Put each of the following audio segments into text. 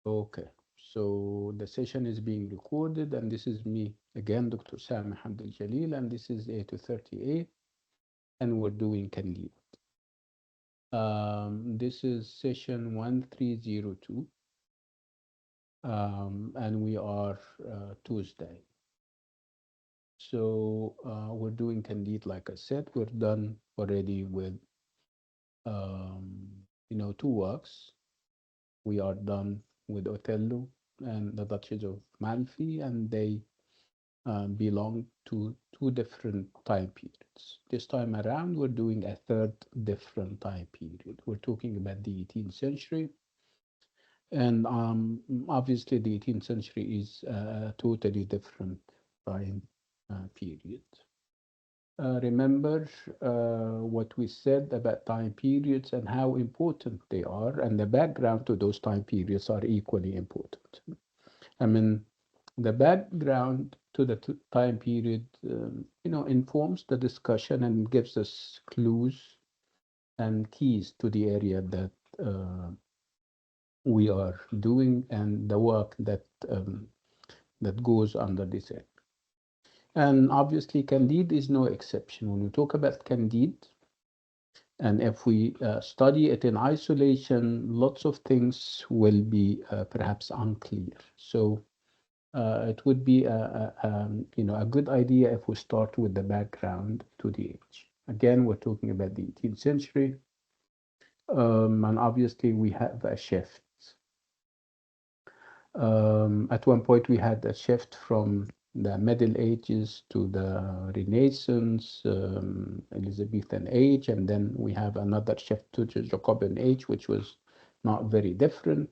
Okay, so the session is being recorded, and this is me again, Dr. Sami Abdel Jalil, and this is A230A, and we're doing Candide. This is session 1302, and we are Tuesday. So we're doing Candide, like I said, we're done already with, two works. We are done with Othello and the Duchess of Malfi, and they belong to two different time periods. This time around, we're doing a third different time period. We're talking about the 18th century, and obviously, the 18th century is a totally different time period. Remember what we said about time periods and how important they are, and the background to those time periods are equally important. I mean, the background to the time period, informs the discussion and gives us clues and keys to the area that we are doing and the work that goes under this area. And obviously, Candide is no exception. When we talk about Candide, and if we study it in isolation, lots of things will be perhaps unclear. So it would be a good idea if we start with the background to the age. Again, we're talking about the 18th century, and obviously we have a shift. At one point, we had a shift from the Middle Ages to the Renaissance, Elizabethan age, and then we have another shift to the Jacobean age, which was not very different.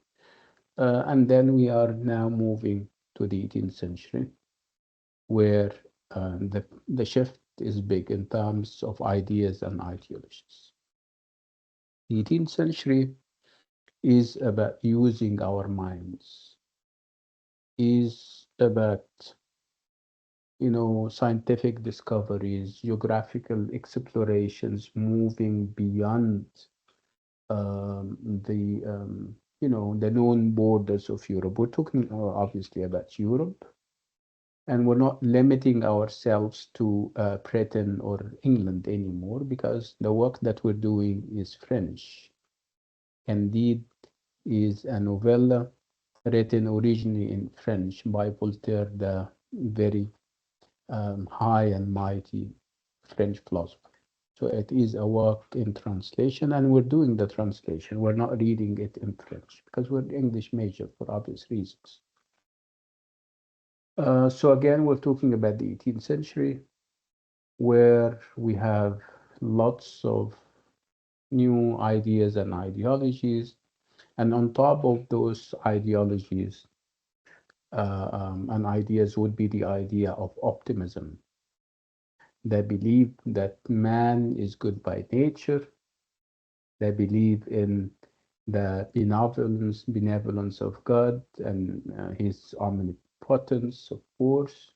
And then we are now moving to the 18th century, where the shift is big in terms of ideas and ideologies. The 18th century is about using our minds, is about scientific discoveries, geographical explorations, moving beyond the known borders of Europe. We're talking obviously about Europe, and we're not limiting ourselves to Britain or England anymore because the work that we're doing is French. Candide is a novella written originally in French by Voltaire, the very high and mighty French philosopher. So it is a work in translation, and we're doing the translation. We're not reading it in French because we're English major for obvious reasons. So again, we're talking about the 18th century, where we have lots of new ideas and ideologies. And on top of those ideologies and ideas would be the idea of optimism. They believe that man is good by nature. They believe in the benevolence of God and his omnipotence, of course.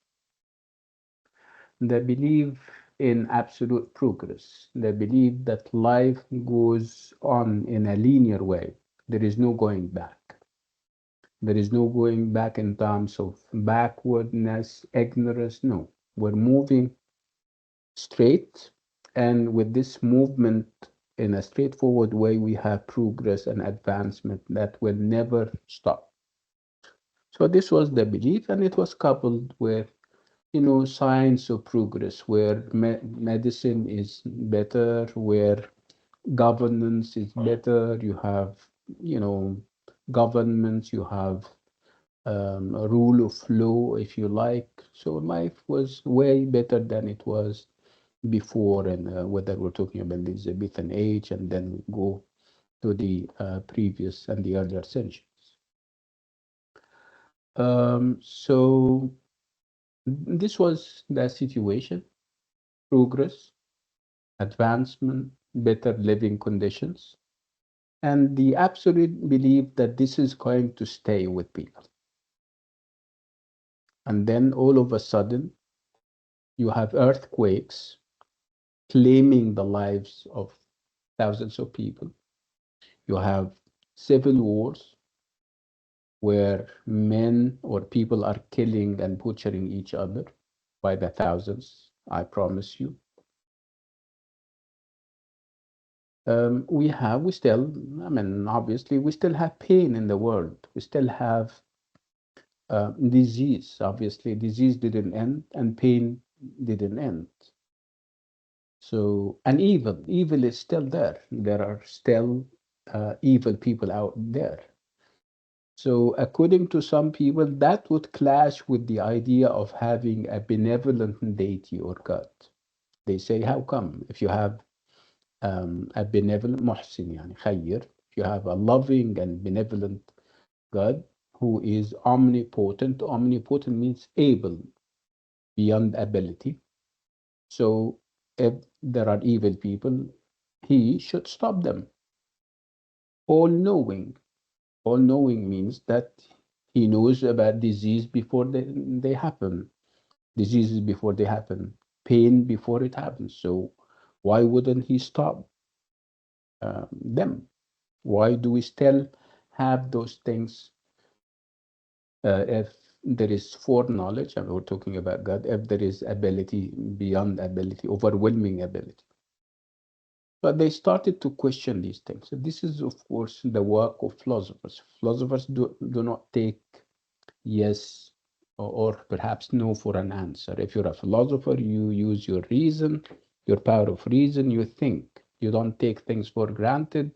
They believe in absolute progress. They believe that life goes on in a linear way. There is no going back. There is no going back in terms of backwardness, ignorance. No, we're moving straight. And with this movement in a straightforward way, we have progress and advancement that will never stop. So this was the belief, and it was coupled with science of progress, where medicine is better, where governance is better. You have, governments, you have a rule of law, if you like. So life was way better than it was before, and whether we're talking about the Elizabethan age and then we go to the previous and the earlier centuries. So this was the situation: progress, advancement, better living conditions, and the absolute belief that this is going to stay with people. And then all of a sudden, you have earthquakes claiming the lives of thousands of people. You have civil wars. where men or people are killing and butchering each other by the thousands, I promise you. We still, I mean, obviously, we still have pain in the world. We still have disease. Obviously, disease didn't end and pain didn't end. So, and evil is still there. There are still evil people out there. So, according to some people, that would clash with the idea of having a benevolent deity or God. They say, how come if you have a benevolent muhsin, yani khayyir, if you have a loving and benevolent God who is omnipotent, omnipotent means able beyond ability. So, if there are evil people, he should stop them. All knowing. All knowing means that he knows about disease before they happen, diseases before they happen, pain before it happens. So why wouldn't he stop them? Why do we still have those things if there is foreknowledge, and we're talking about God, if there is ability beyond ability, overwhelming ability? But they started to question these things. So this is, of course, the work of philosophers. Philosophers do not take yes or perhaps no for an answer. If you're a philosopher, you use your reason, your power of reason, you think. You don't take things for granted.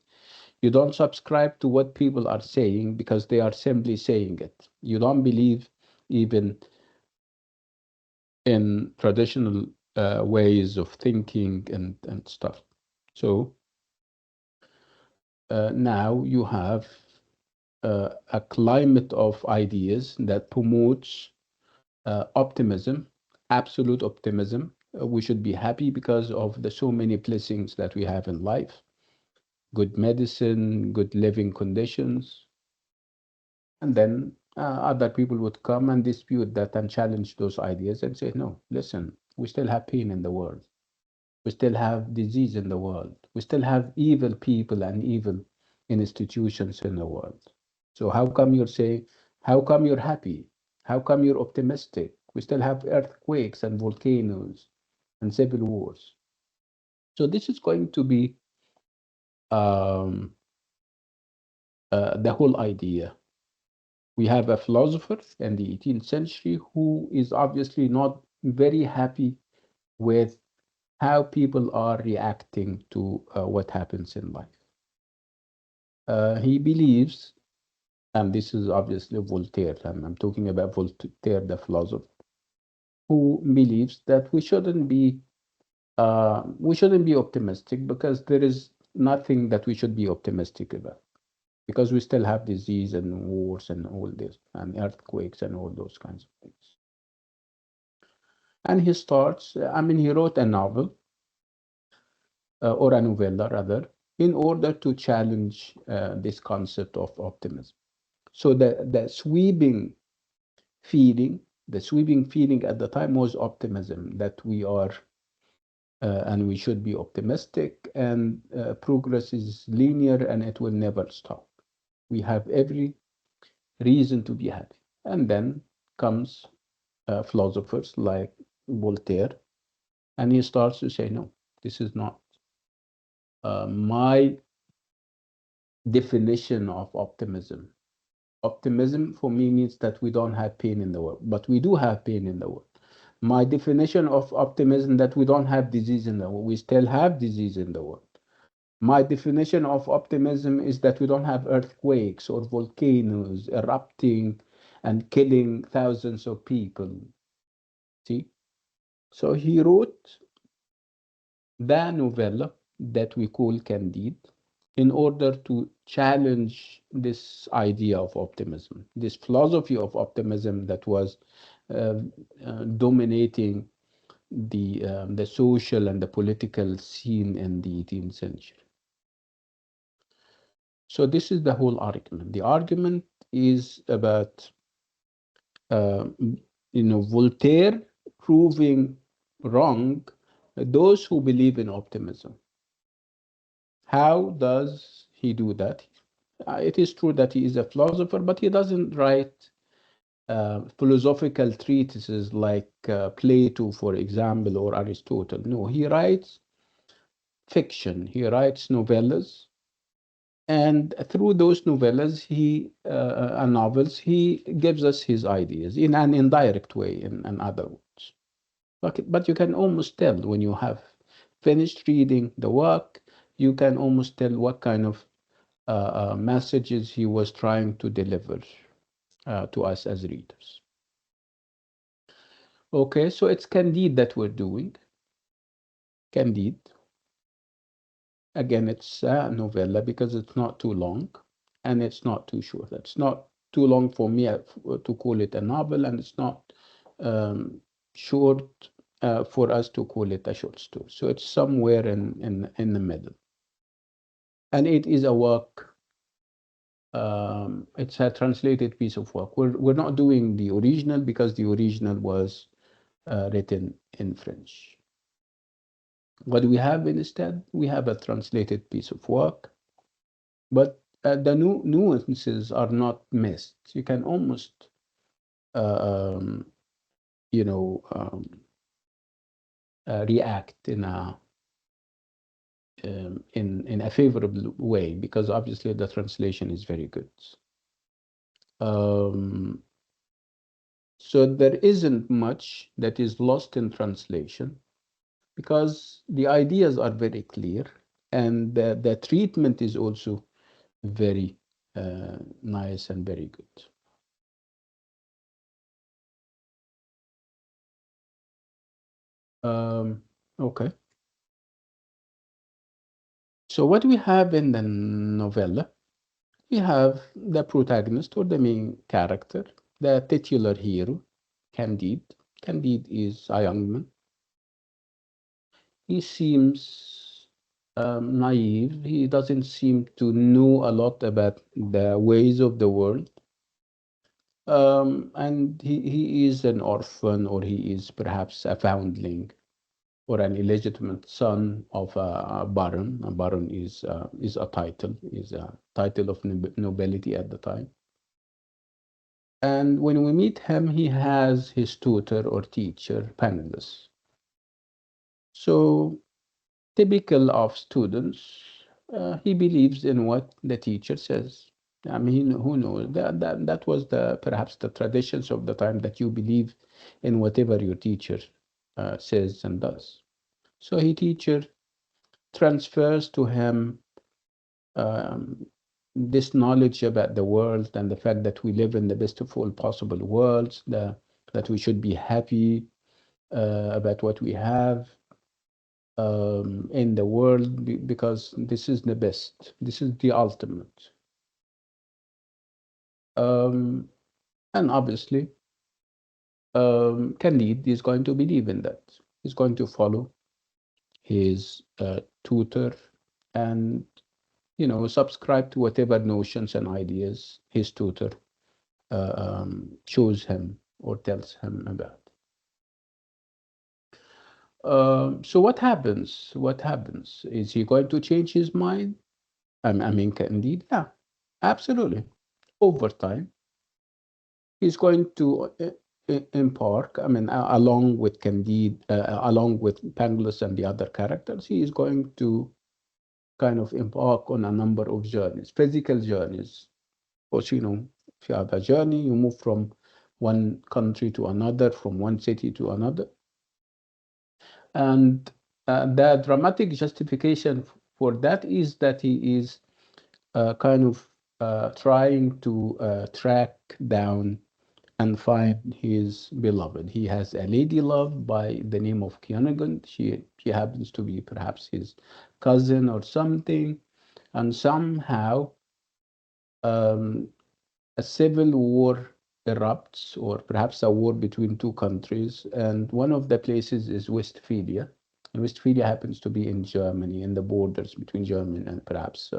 You don't subscribe to what people are saying because they are simply saying it. You don't believe even in traditional ways of thinking and stuff. So now you have a climate of ideas that promotes optimism, absolute optimism. We should be happy because of the so many blessings that we have in life, good medicine, good living conditions. And then other people would come and dispute that and challenge those ideas and say, no, listen, we still have pain in the world. We still have disease in the world. We still have evil people and evil institutions in the world. So how come you're saying, how come you're happy? How come you're optimistic? We still have earthquakes and volcanoes and civil wars. So this is going to be um, the whole idea. We have a philosopher in the 18th century who is obviously not very happy with how people are reacting to what happens in life. He believes, and this is obviously Voltaire, I'm talking about Voltaire, the philosopher, who believes that we shouldn't be optimistic because there is nothing that we should be optimistic about because we still have disease and wars and all this and earthquakes and all those kinds of things. And he starts, I mean, he wrote a novel or a novella rather, in order to challenge this concept of optimism. So the sweeping feeling at the time was optimism, that we are and we should be optimistic, and progress is linear and it will never stop. We have every reason to be happy. And then comes philosophers like Voltaire, and he starts to say, no, this is not my definition of optimism. Optimism for me means that we don't have pain in the world, but we do have pain in the world. My definition of optimism that we don't have disease in the world. We still have disease in the world. My definition of optimism is that we don't have earthquakes or volcanoes erupting and killing thousands of people. See? So he wrote the novella that we call Candide in order to challenge this idea of optimism, this philosophy of optimism that was uh, dominating the social and the political scene in the 18th century. So this is the whole argument. The argument is about uh, Voltaire proving wrong those who believe in optimism. How does he do that? It is true that he is a philosopher, but he doesn't write philosophical treatises like Plato, for example, or Aristotle. No, he writes fiction. He writes novellas, and through those novellas, and novels, he gives us his ideas in an indirect way, in other words. But you can almost tell when you have finished reading the work, you can almost tell what kind of messages he was trying to deliver to us as readers. Okay, so it's Candide that we're doing. Candide. Again, it's a novella because it's not too long and it's not too short. It's not too long for me to call it a novel, and it's not short for us to call it a short story. So it's somewhere in the middle. And it is a work, it's a translated piece of work. We're not doing the original because the original was written in French. What we have instead, we have a translated piece of work, but the nuances are not missed. You can almost, uh, um, you know, react in a favorable way because obviously the translation is very good. Um, so there isn't much that is lost in translation because the ideas are very clear and the treatment is also very nice and very good. Okay. So what we have in the novella, we have the protagonist or the main character, the titular hero, Candide. Candide is a young man. He seems naive. He doesn't seem to know a lot about the ways of the world. And he is an orphan, or he is perhaps a foundling or an illegitimate son of a baron. A baron is a title of nobility at the time. And when we meet him, he has his tutor or teacher, penniless. So typical of students, he believes in what the teacher says. I mean, who knows? That was perhaps the traditions of the time, that you believe in whatever your teacher says and does. So he teacher transfers to him um, this knowledge about the world and the fact that we live in the best of all possible worlds, that we should be happy about what we have in the world because this is the best, this is the ultimate. Um, and obviously, Candide is going to believe in that. He's going to follow his tutor and subscribe to whatever notions and ideas his tutor shows him or tells him about. So what happens? What happens? Is he going to change his mind? I mean, Candide, yeah, absolutely. Over time, he's going to embark. I mean, along with Candide, along with Pangloss and the other characters, he is going to kind of embark on a number of journeys, physical journeys. Because, if you have a journey, you move from one country to another, from one city to another. And the dramatic justification for that is that he is kind of trying to track down and find his beloved. He has a lady love by the name of Kionagund. She happens to be perhaps his cousin or something. And somehow um, a civil war erupts, or perhaps a war between two countries. And one of the places is Westphalia. And Westphalia happens to be in Germany, in the borders between Germany and perhaps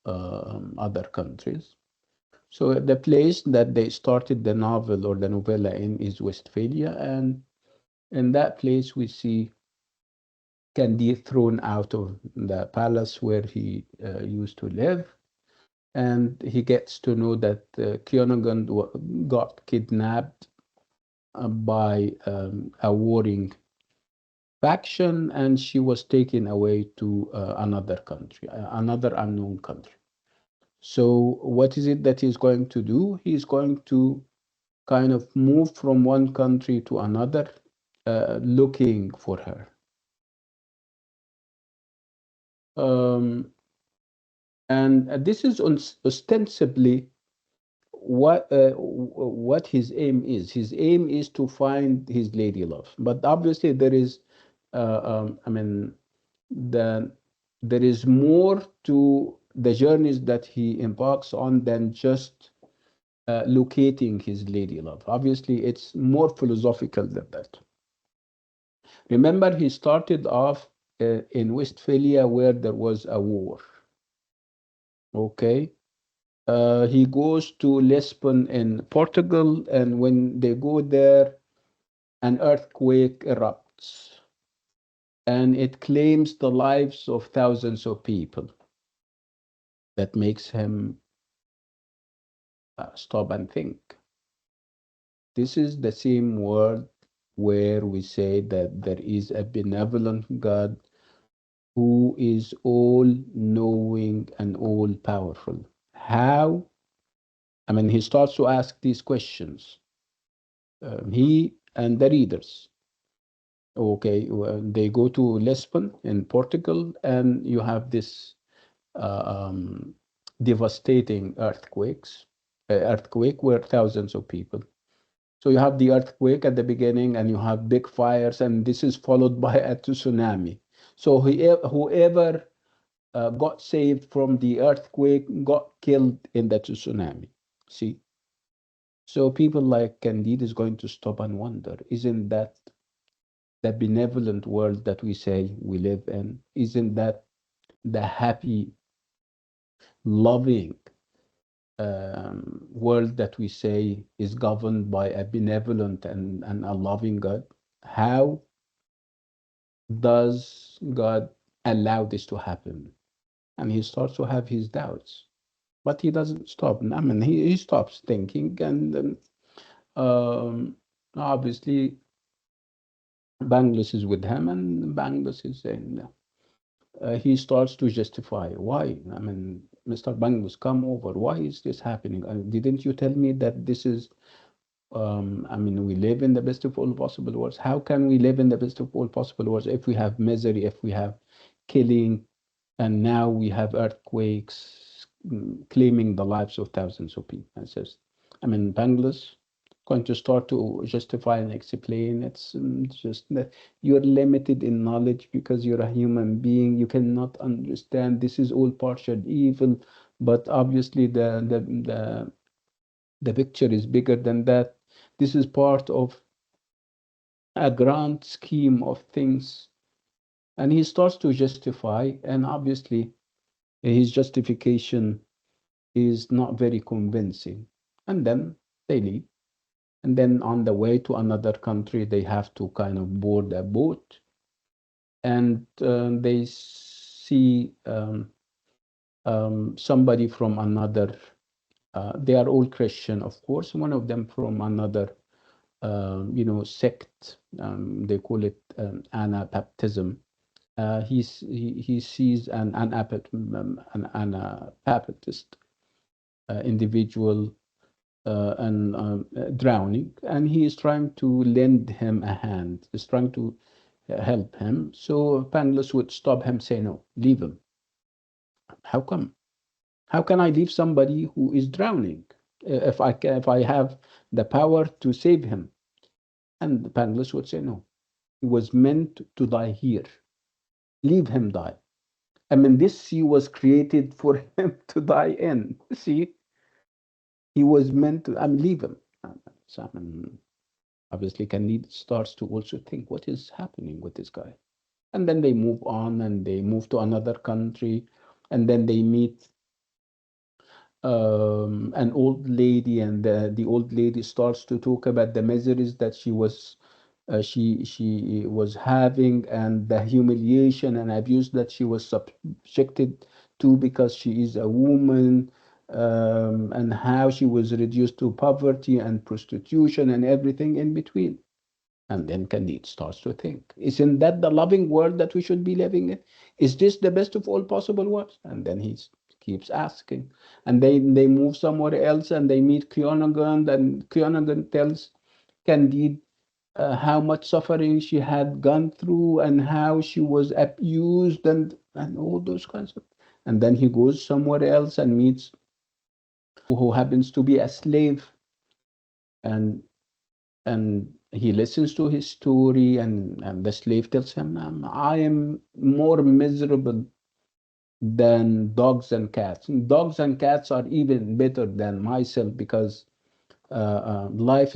other countries. So the place that they started the novel or the novella in is Westphalia, and in that place we see Candide thrown out of the palace where he used to live, and he gets to know that Kionagund got kidnapped by a warring faction, and she was taken away to another country, another unknown country. So, what is it that he's going to do? He's going to kind of move from one country to another, looking for her. Um, and this is ostensibly what his aim is. His aim is to find his lady love. But obviously, there is, I mean, the there is more to the journeys that he embarks on than just locating his lady love. Obviously, it's more philosophical than that. Remember, he started off in Westphalia where there was a war. Okay. He goes to Lisbon in Portugal, and when they go there, an earthquake erupts and it claims the lives of thousands of people. That makes him stop and think. This is the same word where we say that there is a benevolent God who is all knowing and all powerful. How? I mean, he starts to ask these questions. He and the readers. Okay, well, they go to Lisbon in Portugal, and you have this uh, um, devastating earthquake where thousands of people. So you have the earthquake at the beginning, and you have big fires, and this is followed by a tsunami. So whoever got saved from the earthquake got killed in the tsunami. See, so people like Candide is going to stop and wonder, isn't that the benevolent world that we say we live in? Isn't that the happy, loving world that we say is governed by a benevolent and a loving God? How does God allow this to happen? And he starts to have his doubts, but he doesn't stop. I mean, he stops thinking, and obviously, Bangladesh is with him, and Bangladesh is saying, he starts to justify why. I mean, Mr. Bangladesh, come over. Why is this happening? Didn't you tell me that this is I mean, we live in the best of all possible worlds. How can we live in the best of all possible worlds if we have misery, if we have killing, and now we have earthquakes claiming the lives of thousands of people? And says, I mean, Bangladesh going to start to justify and explain. It's just that you're limited in knowledge because you're a human being. You cannot understand. This is all partial evil, but obviously the picture is bigger than that. This is part of a grand scheme of things. And he starts to justify, and obviously his justification is not very convincing. And then they leave. And then on the way to another country, they have to kind of board a boat, and they see somebody from another. They are all Christian, of course. One of them from another sect. They call it Anabaptism. He sees an Anabaptist individual and drowning, and he is trying to lend him a hand. He's trying to help him. So Pangloss would stop him, say, "No, leave him." How come? How can I leave somebody who is drowning if I have the power to save him? And Pangloss would say, "No. He was meant to die here. Leave him die. I mean, this sea was created for him to die in. See, he was meant to. I mean, leave him." So, I mean, obviously, Candide starts to also think, what is happening with this guy? And then they move on, and they move to another country, and then they meet an old lady, and the old lady starts to talk about the miseries that she was having, and the humiliation and abuse that she was subjected to because she is a woman. and how she was reduced to poverty and prostitution and everything in between. And then Candide starts to think, isn't that the loving world that we should be living in? Is this the best of all possible worlds? And then he keeps asking. And they move somewhere else and they meet Kionagund, and Kionagund tells Candide how much suffering she had gone through and how she was abused and all those kinds of. And then he goes somewhere else and meets who happens to be a slave, and he listens to his story, and the slave tells him, I am more miserable than dogs and cats. And dogs and cats are even better than myself because life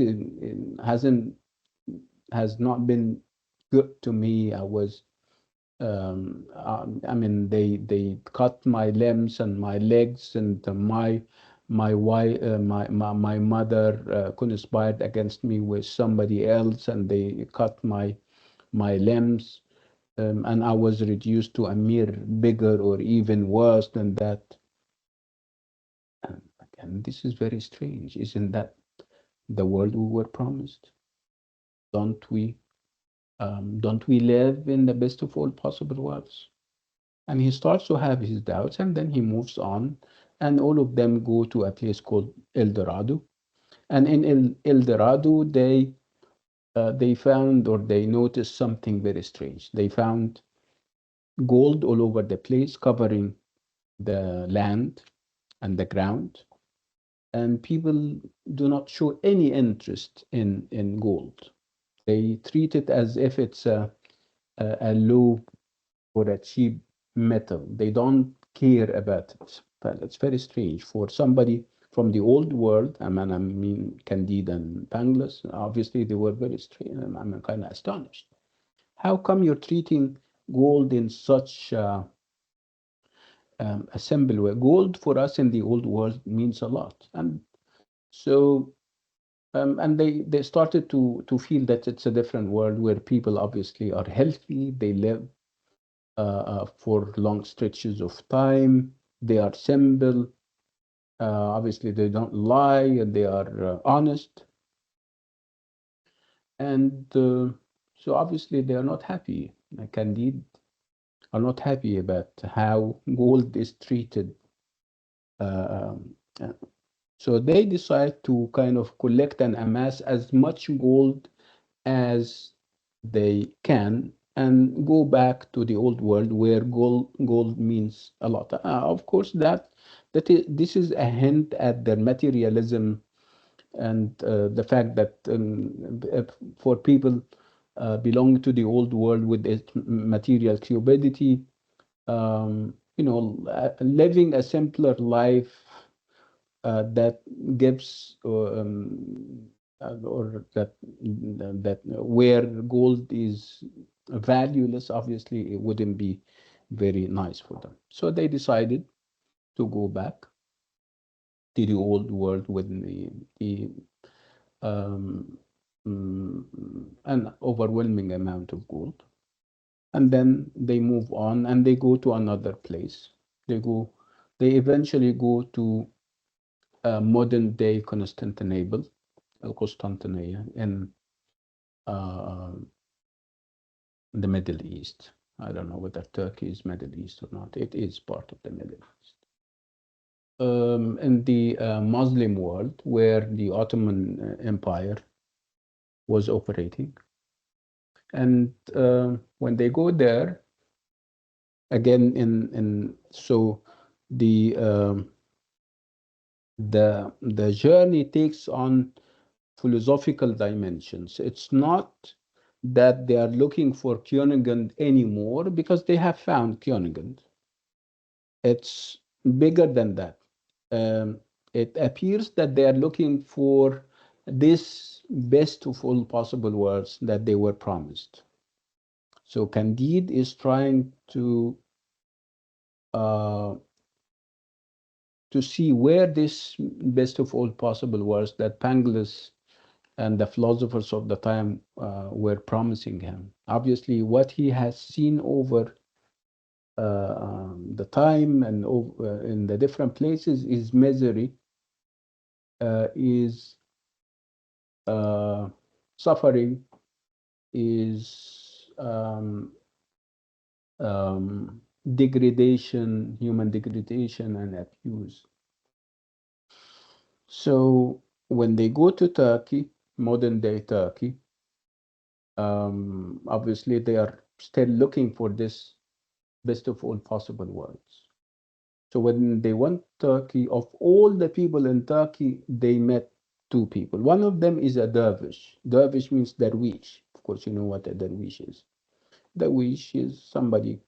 hasn't has not been good to me. I was I mean, they cut my limbs and my legs, and my mother conspired against me with somebody else, and they cut my limbs, and I was reduced to a mere beggar, or even worse than that. And again, this is very strange. Isn't that the world we were promised? Don't we? Don't we live in the best of all possible worlds? And he starts to have his doubts, and then he moves on, and all of them go to a place called El Dorado. And in El Dorado, they found, or they noticed something very strange. They found gold all over the place, covering the land and the ground, and people do not show any interest in gold. They treat it as if it's a low or a cheap metal. They don't care about it. But it's very strange for somebody from the old world. I mean Candide and Pangloss, obviously they were very strange. I'm kind of astonished. How come you're treating gold in such a simple way? Gold for us in the old world means a lot. And so and they started to feel that it's a different world where people obviously are healthy, they live for long stretches of time. They are simple. Obviously, they don't lie, and they are honest. And so, obviously, they are not happy. Candide are not happy about how gold is treated. Uh, um, uh, so they decide to kind of collect and amass as much gold as they can and go back to the old world where gold means a lot. Of course, this is a hint at their materialism, and the fact that for people belonging to the old world with its material cupidity, living a simpler life that gives or that where gold is valueless, obviously it wouldn't be very nice for them. So they decided to go back to the old world with the um, an overwhelming amount of gold, and then they move on and they go to another place. They eventually go to modern day Constantinople, Constantinople in uh, the Middle East. I don't know whether Turkey is Middle East or not. It is part of the Middle East. In the Muslim world, where the Ottoman Empire was operating, and when they go there again, in so the journey takes on philosophical dimensions. It's not that they are looking for Königund anymore because they have found Königund. It's bigger than that. It appears that they are looking for this best of all possible worlds that they were promised. So Candide is trying uh, to see where this best of all possible worlds that Pangloss and the philosophers of the time were promising him. Obviously, what he has seen over the time and in the different places is misery, is uh, suffering, is degradation, human degradation and abuse. So when they go to Turkey, modern day Turkey, obviously they are still looking for this best of all possible worlds. So when they went Turkey, of all the people in Turkey, they met two people. One of them is a dervish. Dervish means dervish. Of course, you know what a dervish is. Dervish is somebody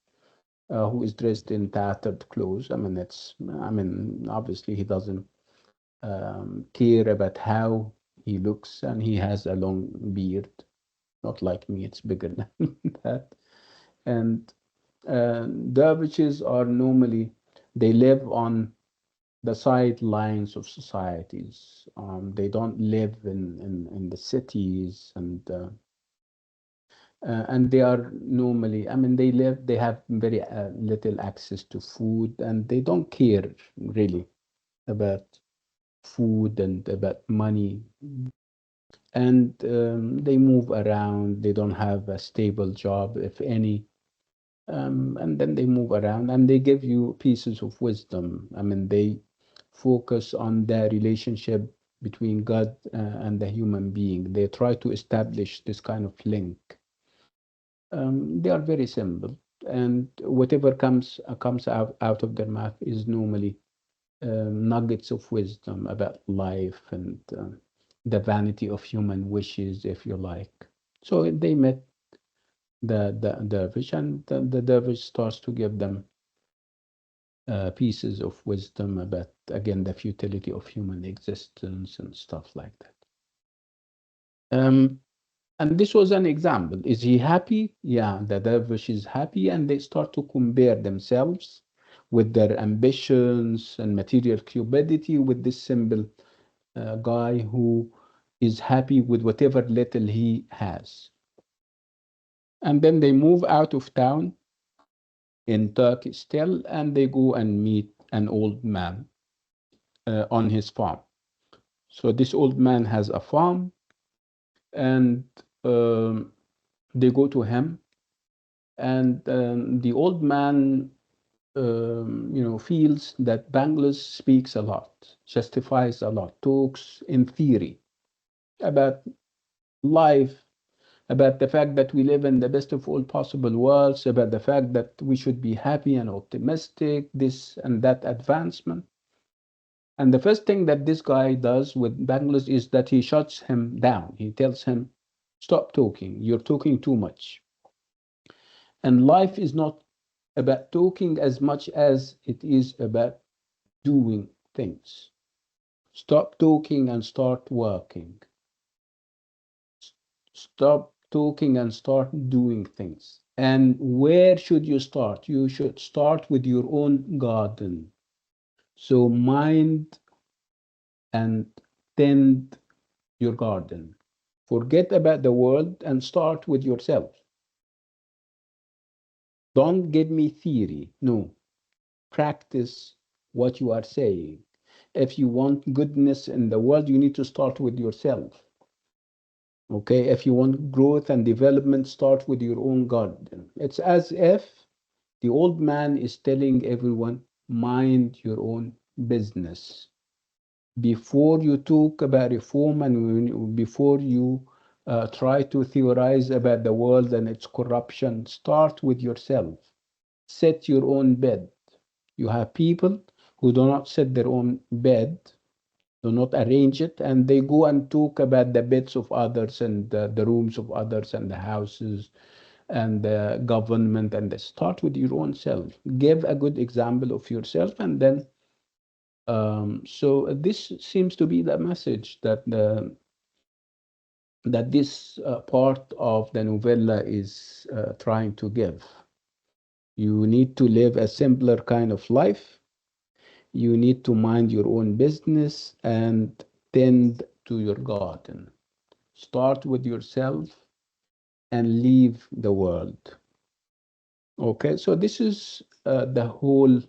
who is dressed in tattered clothes. Obviously he doesn't care about how he looks, and he has a long beard, not like me, it's bigger than that. And dervishes are normally, they live on the sidelines of societies. They don't live in the cities, and they are normally, they have very little access to food, and they don't care really about food and about money. And they move around, they don't have a stable job, if any. And then they move around and they give you pieces of wisdom. They focus on the relationship between God and the human being. They try to establish this kind of link. They are very simple, and whatever comes out of their mouth is normally nuggets of wisdom about life and the vanity of human wishes, if you like. So they met the dervish, and the dervish starts to give them pieces of wisdom about, again, the futility of human existence and stuff like that. And this was an example. Is he happy? Yeah, the dervish is happy, and they start to compare themselves with their ambitions and material cupidity with this simple guy who is happy with whatever little he has. And then they move out of town in Turkey still, and they go and meet an old man on his farm. So this old man has a farm, and um, they go to him, and the old man, feels that Bangladesh speaks a lot, justifies a lot, talks in theory about life, about the fact that we live in the best of all possible worlds, about the fact that we should be happy and optimistic, this and that advancement. And the first thing that this guy does with Bangladesh is that he shuts him down. He tells him, stop talking, you're talking too much. And life is not about talking as much as it is about doing things. Stop talking and start working. Stop talking and start doing things. And where should you start? You should start with your own garden. So mind and tend your garden. Forget about the world and start with yourself. Don't give me theory. No, practice what you are saying. If you want goodness in the world, you need to start with yourself. Okay, if you want growth and development, start with your own garden. It's as if the old man is telling everyone, mind your own business. Before you talk about reform and before you try to theorize about the world and its corruption, start with yourself. Set your own bed. You have people who do not set their own bed, do not arrange it, and they go and talk about the beds of others and the rooms of others and the houses and the government. And they start with your own self. Give a good example of yourself, and then so this seems to be the message that this part of the novella is trying to give. You need to live a simpler kind of life. You need to mind your own business and tend to your garden. Start with yourself and leave the world. Okay, so this is the whole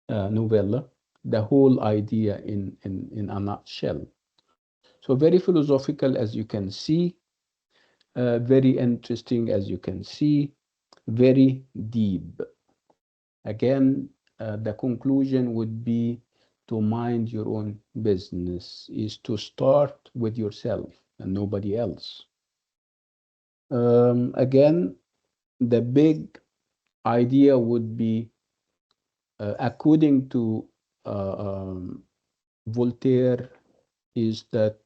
novella, the whole idea in a nutshell. So very philosophical, as you can see, very interesting, as you can see, very deep. Again, the conclusion would be to mind your own business, is to start with yourself and nobody else. Again, the big idea would be, according to uh, um, Voltaire, is that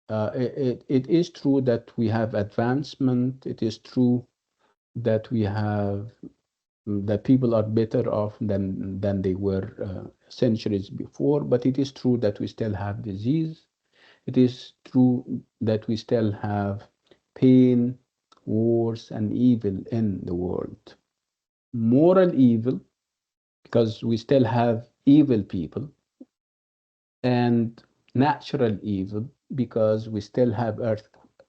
it is true that we have advancement. It is true that we have that people are better off than they were centuries before. But it is true that we still have disease. It is true that we still have pain, wars, and evil in the world. Moral evil, because we still have evil people, and natural evil, because we still have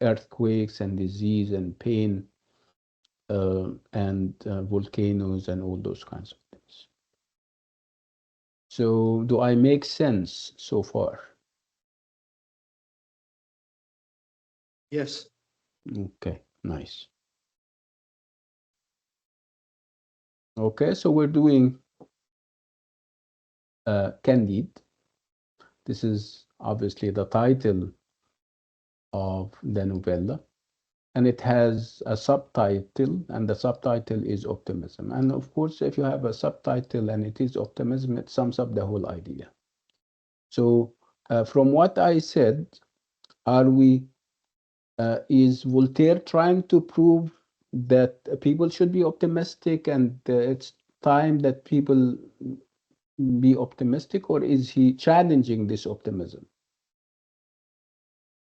earthquakes and disease and pain, and volcanoes and all those kinds of things. So, do I make sense so far? Yes. Okay, nice. Okay, so we're doing Candide. This is obviously the title of the novella, and it has a subtitle, and the subtitle is Optimism. And of course, if you have a subtitle and it is Optimism, it sums up the whole idea. So, from what I said, are we is Voltaire trying to prove that people should be optimistic and it's time that people be optimistic, or is he challenging this optimism?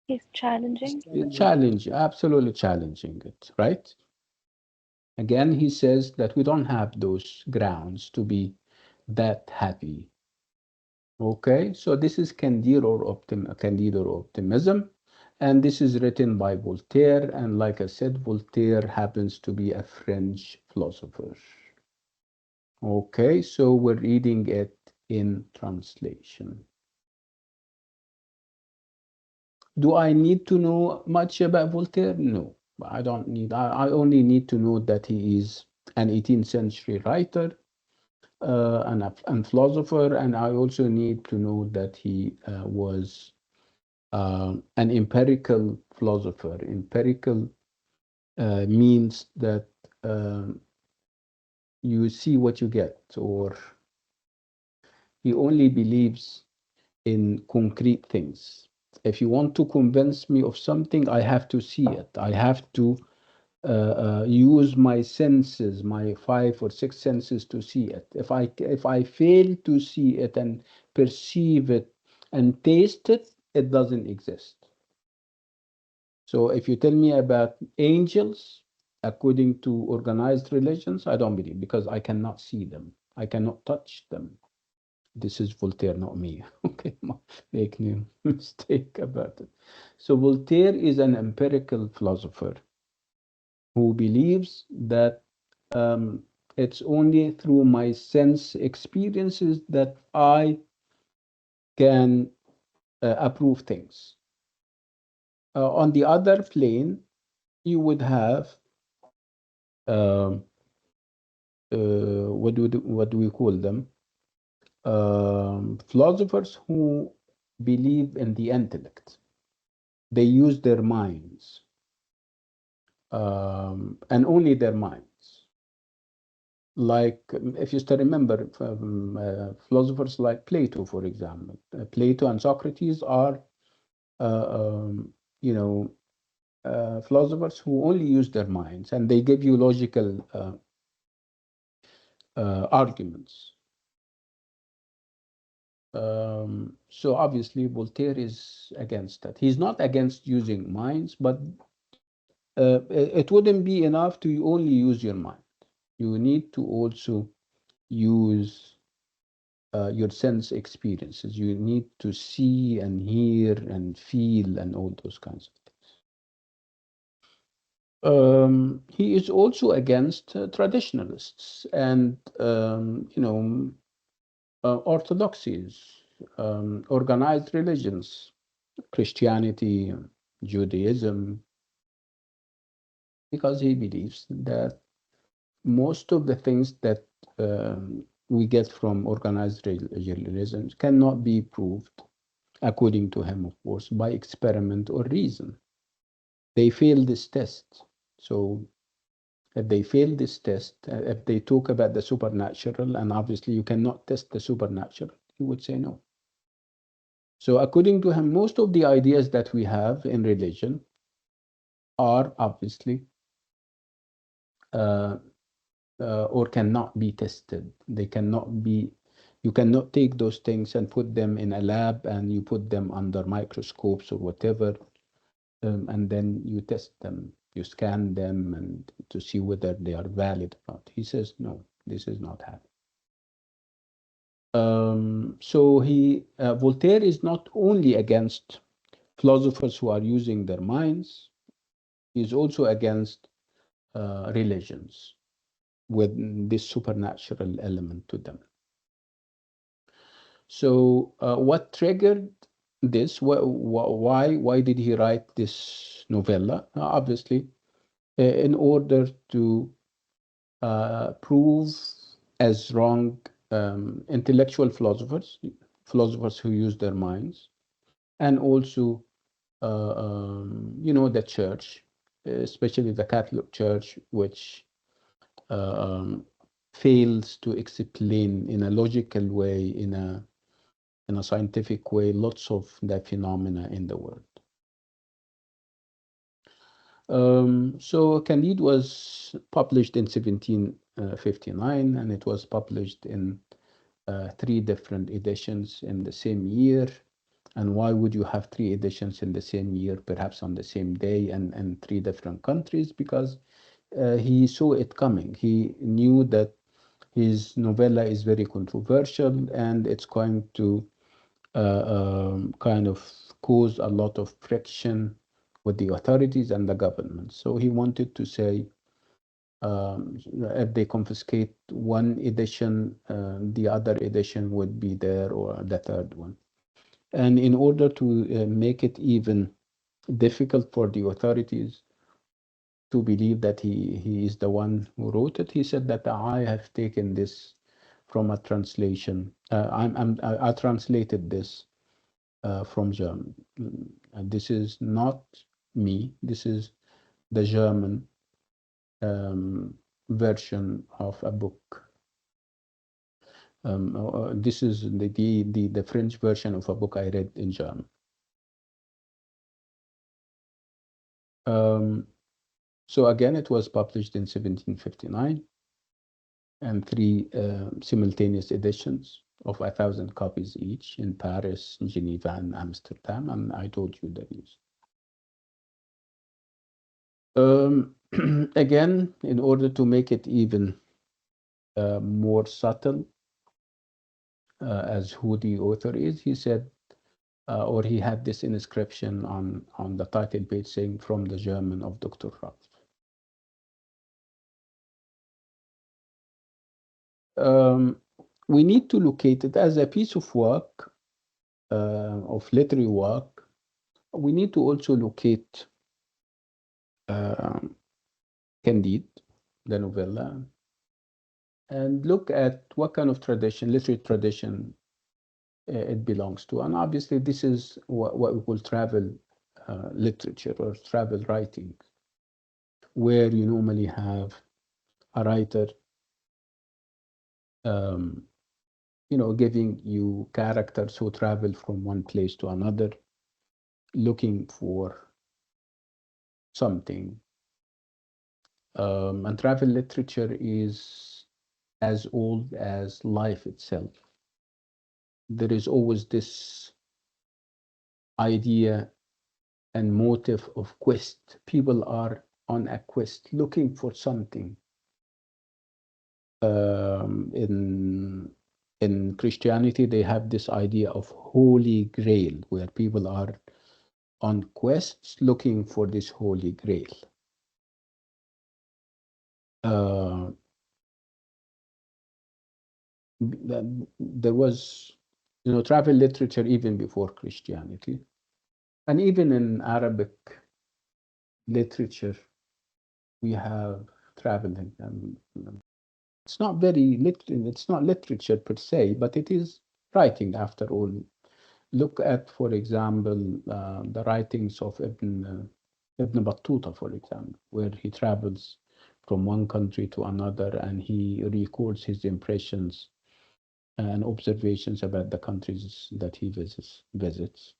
He's challenging. Challenge, absolutely challenging it, right? Again, he says that we don't have those grounds to be that happy. Okay, so this is Candide or Optimism, and this is written by Voltaire. And like I said, Voltaire happens to be a French philosopher. Okay, so we're reading it in translation. Do I need to know much about Voltaire? No, I don't need. I only need to know that he is an 18th century writer and philosopher, and I also need to know that he was an empirical philosopher. Empirical means that you see what you get, or he only believes in concrete things. If you want to convince me of something, I have to see it. I have to use my senses, my five or six senses to see it. If I fail to see it and perceive it and taste it, it doesn't exist. So if you tell me about angels, according to organized religions, I don't believe because I cannot see them. I cannot touch them. This is Voltaire, not me. Okay, make no mistake about it. So Voltaire is an empirical philosopher who believes that um, it's only through my sense experiences that I can approve things. On the other plane, you would have um, what do we call them? Philosophers who believe in the intellect. They use their minds, and only their minds. Like, if you still remember, philosophers like Plato, for example. Plato and Socrates are, you know, philosophers who only use their minds, and they give you logical arguments. So obviously, Voltaire is against that. He's not against using minds, but it wouldn't be enough to only use your mind. You need to also use your sense experiences. You need to see and hear and feel and all those kinds of things. He is also against traditionalists and orthodoxies, organized religions, Christianity, Judaism, because he believes that most of the things that we get from organized religions cannot be proved, according to him, of course, by experiment or reason. They fail this test. So if they fail this test, if they talk about the supernatural, and obviously you cannot test the supernatural, he would say no. So according to him, most of the ideas that we have in religion are obviously uh, or cannot be tested. They cannot be, you cannot take those things and put them in a lab and you put them under microscopes or whatever, and then you test them, you scan them and to see whether they are valid or not. He says, no, this is not happening. So Voltaire is not only against philosophers who are using their minds, he's also against religions with this supernatural element to them. So, what triggered this? Why did he write this novella? Obviously, in order to prove as wrong intellectual philosophers, philosophers who use their minds, and also, the church, especially the Catholic Church, which um, fails to explain in a logical way, in a scientific way, lots of the phenomena in the world. So Candide was published in 1759, and it was published in three different editions in the same year. And why would you have three editions in the same year, perhaps on the same day, and three different countries? Because he saw it coming. He knew that his novella is very controversial and it's going to kind of cause a lot of friction with the authorities and the government. So he wanted to say, if they confiscate one edition, the other edition would be there, or the third one. And in order to make it even difficult for the authorities to believe that he is the one who wrote it, he said that I have taken this from a translation. I translated this from German. And this is not me. This is the German version of a book. This is the French version of a book I read in German. So again, it was published in 1759 and three simultaneous editions of 1,000 copies each in Paris, Geneva, and Amsterdam. And I told you the news. Again, in order to make it even more subtle as who the author is, he said, or he had this inscription on the title page saying, "From the German of Dr. Ralph." We need to locate it as a piece of work, of literary work. We need to also locate Candide, the novella, and look at what kind of tradition, literary tradition, it belongs to. And obviously, this is what we call travel literature or travel writing, where you normally have a writer, um, giving you characters who travel from one place to another, looking for something. And travel literature is as old as life itself. There is always this idea and motive of quest. People are on a quest looking for something. In Christianity, they have this idea of Holy Grail, where people are on quests looking for this Holy Grail. uh, there was, travel literature even before Christianity, and even in Arabic literature, we have traveling, and it's not it's not literature per se, but it is writing after all. Look at, for example, the writings of Ibn Battuta, for example, where he travels from one country to another and he records his impressions and observations about the countries that he visits.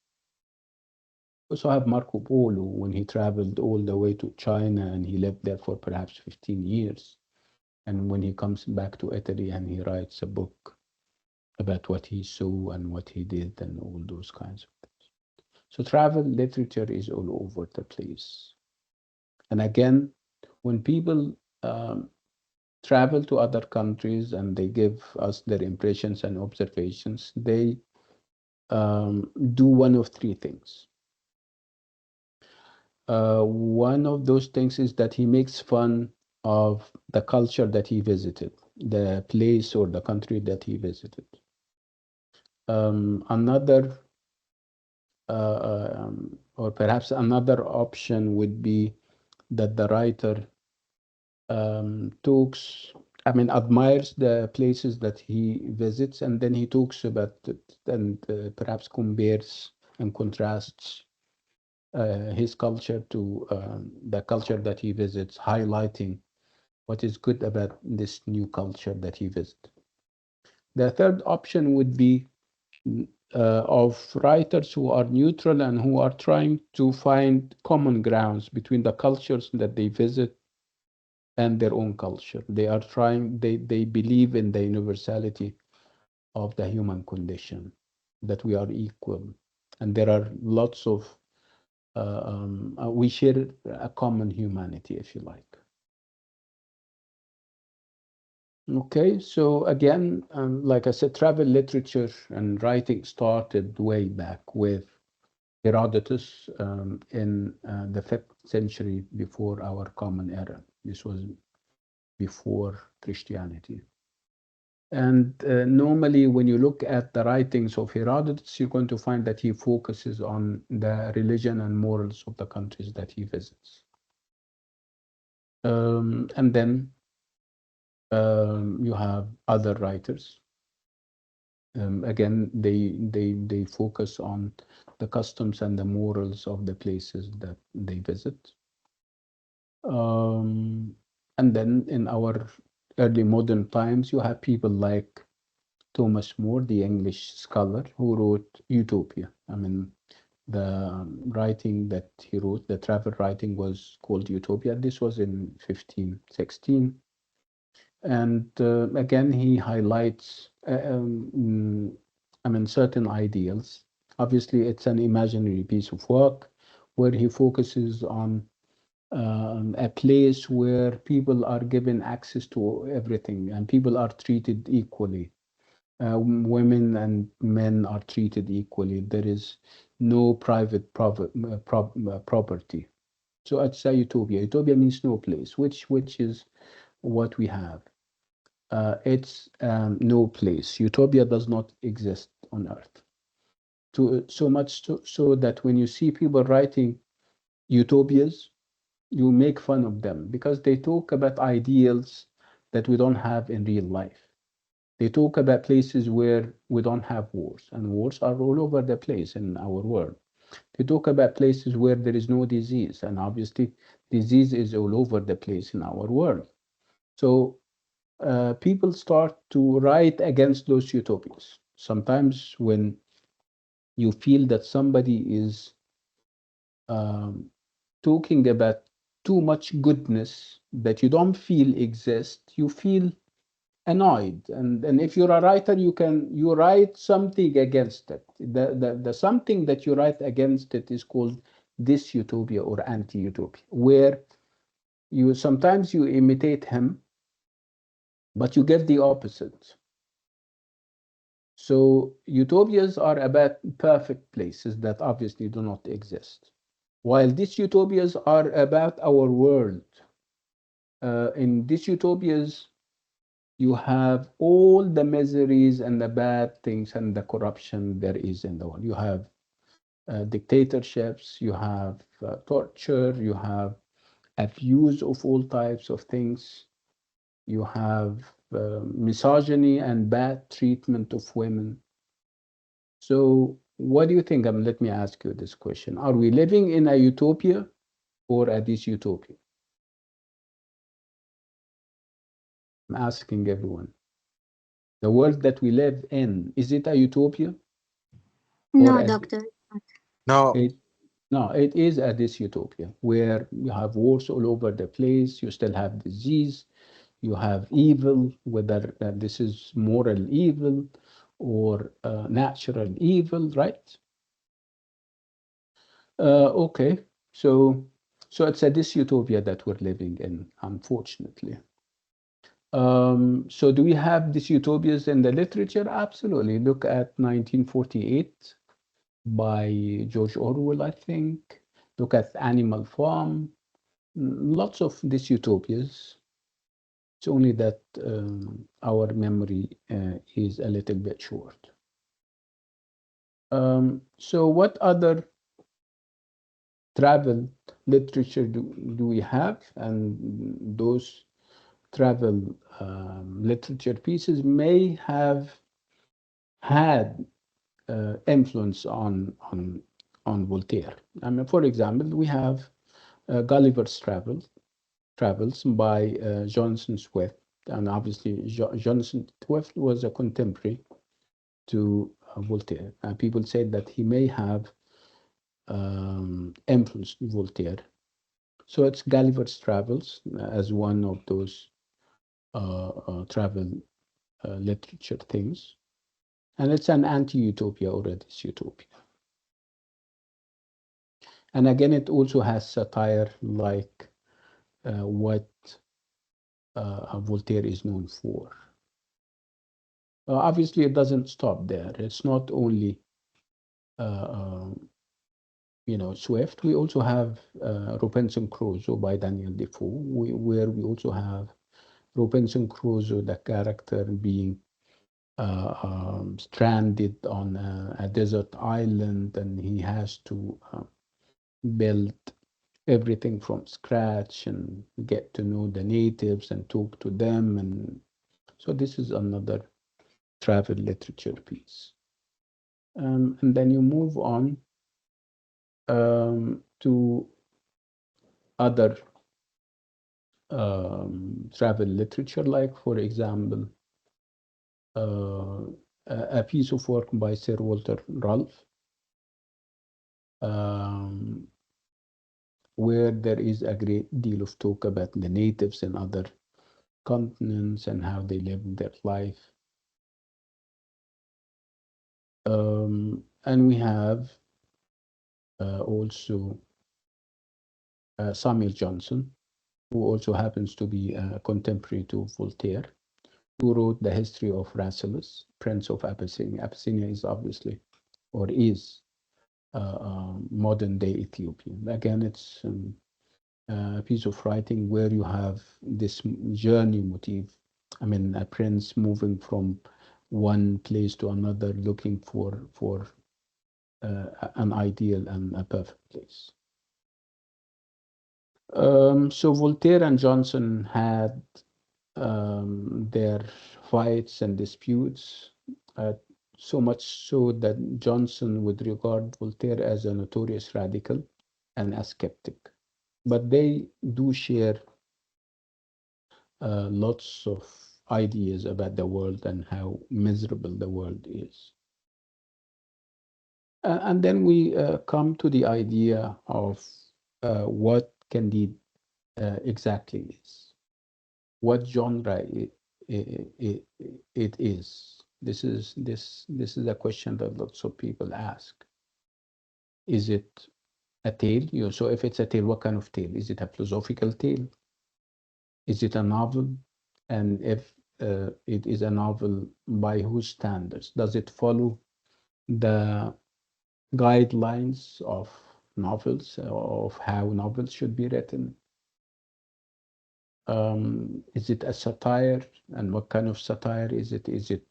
We also have Marco Polo when he traveled all the way to China and he lived there for perhaps 15 years. And when he comes back to Italy and he writes a book about what he saw and what he did and all those kinds of things. So travel literature is all over the place. And again, when people travel to other countries and they give us their impressions and observations, they do one of three things. One of those things is that he makes fun of the culture that he visited, the place or the country that he visited. Another, or perhaps another option would be that the writer talks, admires the places that he visits, and then he talks about it and perhaps compares and contrasts his culture to the culture that he visits, highlighting what is good about this new culture that he visits. The third option would be of writers who are neutral and who are trying to find common grounds between the cultures that they visit and their own culture. They believe in the universality of the human condition, that we are equal. And there are lots of, we share a common humanity, if you like. Okay, so again, like I said, travel literature and writing started way back with Herodotus in the 5th century before our common era. This was before Christianity. And normally, when you look at the writings of Herodotus, you're going to find that he focuses on the religion and morals of the countries that he visits. And then you have other writers. Again, they focus on the customs and the morals of the places that they visit. And then in our early modern times, you have people like Thomas More, the English scholar, who wrote Utopia. The writing that he wrote, the travel writing, was called Utopia. This was in 1516. And again, he highlights, certain ideals. Obviously, it's an imaginary piece of work where he focuses on a place where people are given access to everything and people are treated equally. Women and men are treated equally. There is no private property. So it's a utopia. Utopia means no place, which is what we have. It's no place. Utopia does not exist on Earth. So much so that when you see people writing utopias, you make fun of them because they talk about ideals that we don't have in real life. They talk about places where we don't have wars, and wars are all over the place in our world. They talk about places where there is no disease, and obviously, disease is all over the place in our world. So, people start to write against those utopias. Sometimes, when you feel that somebody is um, talking about too much goodness that you don't feel exists, you feel annoyed. And if you're a writer, you write something against it. The something that you write against it is called dysutopia or anti-utopia, where you sometimes you imitate him, but you get the opposite. So utopias are about perfect places that obviously do not exist, while dystopias are about our world In these utopias, you have all the miseries and the bad things and the corruption there is in the world. You have dictatorships, you have torture, you have abuse of all types of things, you have misogyny and bad treatment of women. So, what do you think? Let me ask you this question. Are we living in a utopia or a dystopia? I'm asking everyone. The world that we live in, is it a utopia or No, a, doctor. No, it, no, it is a dystopia where you have wars all over the place, you still have disease, you have evil, whether this is moral evil or natural evil, right? Okay, so it's a dystopia that we're living in, unfortunately. So do we have these utopias in the literature? Absolutely. Look at 1948 by George Orwell, I think. Look at Animal Farm. Lots of these utopias. It's only that our memory is a little bit short. So what other travel literature do we have? And those travel literature pieces may have had influence on Voltaire. I mean, for example, we have Gulliver's Travels by Jonathan Swift, and obviously Jonathan Swift was a contemporary to Voltaire. People said that he may have influenced Voltaire. So it's Gulliver's Travels as one of those travel literature things. And it's an anti-utopia or a dystopia. And again, it also has satire like what Voltaire is known for. Obviously, it doesn't stop there. It's not only Swift. We also have Robinson Crusoe by Daniel Defoe, where we also have Robinson Crusoe, the character being stranded on a desert island, and he has to build everything from scratch and get to know the natives and talk to them. And so this is another travel literature piece. And then you move on to other travel literature, like, for example, uh, a piece of work by Sir Walter Ralph, um, where there is a great deal of talk about the natives and other continents and how they live their life. And we have also Samuel Johnson, who also happens to be a contemporary to Voltaire, who wrote The History of Rasselas, Prince of Abyssinia. Abyssinia is obviously, or is, modern day Ethiopia. Again, it's a piece of writing where you have this journey motif. I mean, a prince moving from one place to another, looking for an ideal and a perfect place. So Voltaire and Johnson had their fights and disputes, uh, so much so that Johnson would regard Voltaire as a notorious radical and a skeptic. But they do share lots of ideas about the world and how miserable the world is. And then we come to the idea of what Candide exactly is, what genre it is. This is a question that lots of people ask. Is it a tale? So if it's a tale, what kind of tale? Is it a philosophical tale? Is it a novel? And if it is a novel, by whose standards? Does it follow the guidelines of novels, of how novels should be written? Is it a satire? And what kind of satire is it? Is it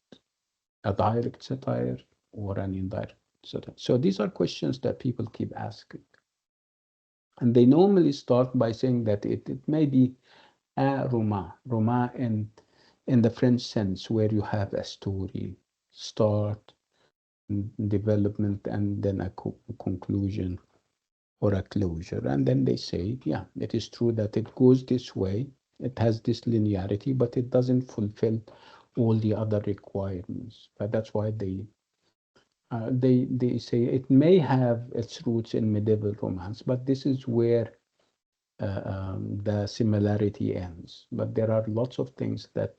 a direct satire or an indirect satire? So these are questions that people keep asking. And they normally start by saying that it may be a roman, roman in the French sense, where you have a story, start, development, and then a conclusion or a closure. And then they say, yeah, it is true that it goes this way, it has this linearity, but it doesn't fulfill all the other requirements. But that's why they say it may have its roots in medieval romance, but this is where the similarity ends. But there are lots of things that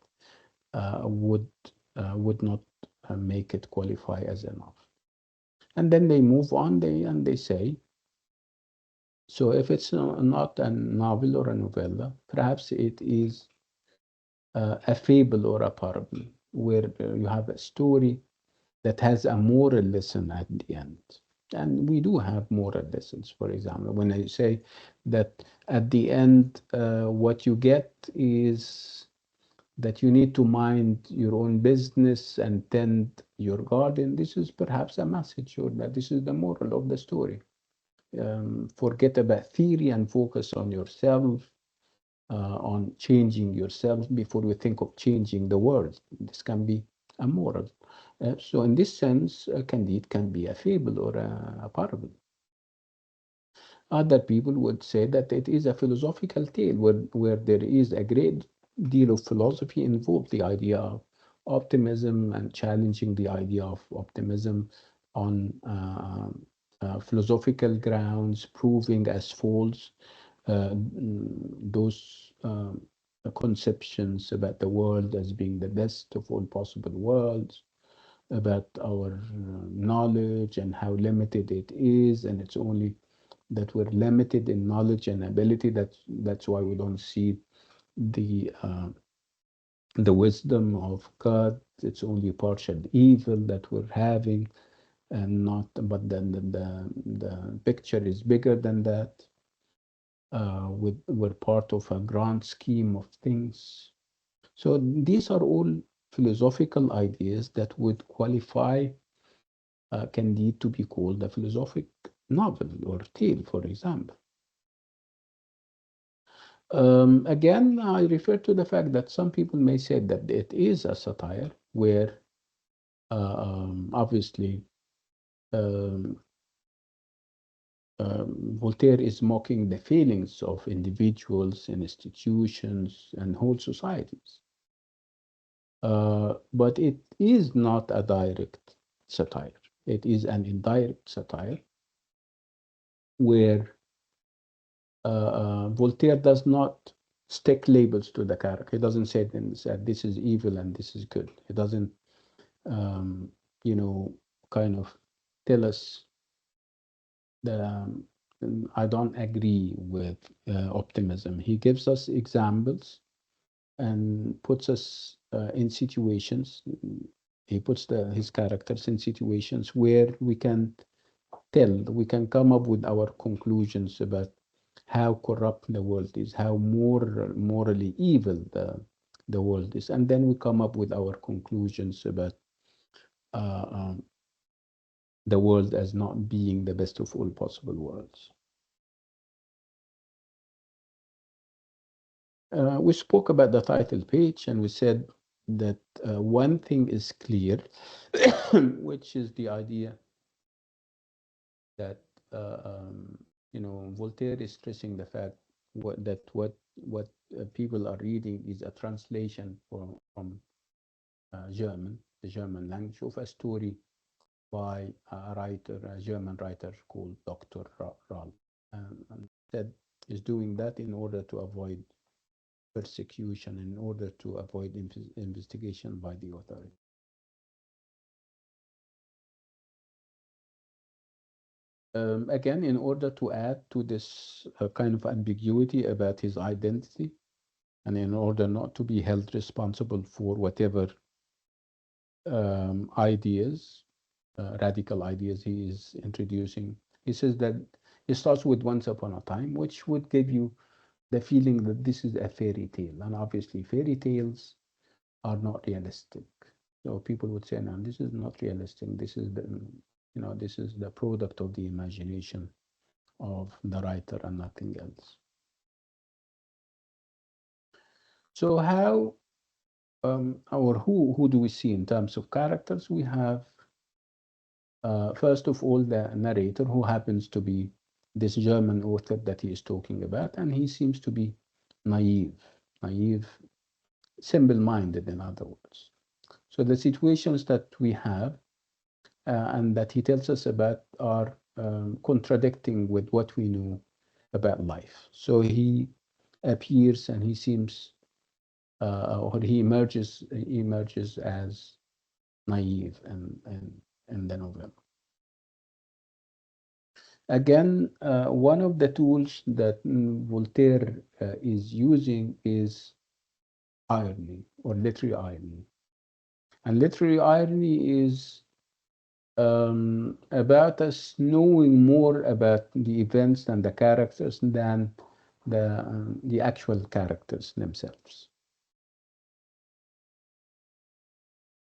uh, would would not make it qualify as enough. And then they move on. They say, so if it's not a novel or a novella, perhaps it is a fable or a parable, where you have a story that has a moral lesson at the end. And we do have moral lessons. For example, when I say that at the end, what you get is that you need to mind your own business and tend your garden. This is perhaps a message, or that this is the moral of the story. Forget about theory and focus on yourself, on changing yourself before we think of changing the world. This can be a moral. So in this sense, Candide can be a fable or a parable. Other people would say that it is a philosophical tale where there is a great deal of philosophy involved, the idea of optimism and challenging the idea of optimism on philosophical grounds, proving as false those conceptions about the world as being the best of all possible worlds, about our knowledge and how limited it is, and it's only that we're limited in knowledge and ability. That's why we don't see the wisdom of God. It's only partial evil that we're having, and not. But then the picture is bigger than that. We're part of a grand scheme of things. So these are all philosophical ideas that would qualify Candide to be called a philosophic novel or tale, for example. Again, I refer to the fact that some people may say that it is a satire, where obviously um, Voltaire is mocking the feelings of individuals, institutions, and whole societies. But it is not a direct satire. It is an indirect satire, where Voltaire does not stick labels to the character. He doesn't say that this is evil and this is good. He doesn't, um, you know, kind of tell us that I don't agree with optimism. He gives us examples and puts us in situations. He puts his characters in situations where we can come up with our conclusions about how corrupt the world is, how morally evil the world is, and then we come up with our conclusions about uh, um, the world as not being the best of all possible worlds. We spoke about the title page, and we said that one thing is clear, which is the idea that Voltaire is stressing the fact what people are reading is a translation from German, the German language, of a story by a German writer called Dr. Ralph, and that is doing that in order to avoid persecution, in order to avoid investigation by the authority. Again, in order to add to this kind of ambiguity about his identity, and in order not to be held responsible for whatever ideas, radical ideas he is introducing, he says that he starts with Once Upon a Time, which would give you the feeling that this is a fairy tale, and obviously fairy tales are not realistic. So people would say, no, this is not realistic. This is the, this is the product of the imagination of the writer and nothing else. So how or who do we see in terms of characters? We have first of all the narrator, who happens to be this German author that he is talking about, and he seems to be naive, naive, simple-minded, in other words. So the situations that we have and that he tells us about are contradicting with what we know about life. So he appears and he seems, or he emerges as naive in the novel. Again, one of the tools that Voltaire is using is irony or literary irony. And literary irony is about us knowing more about the events and the characters than the actual characters themselves.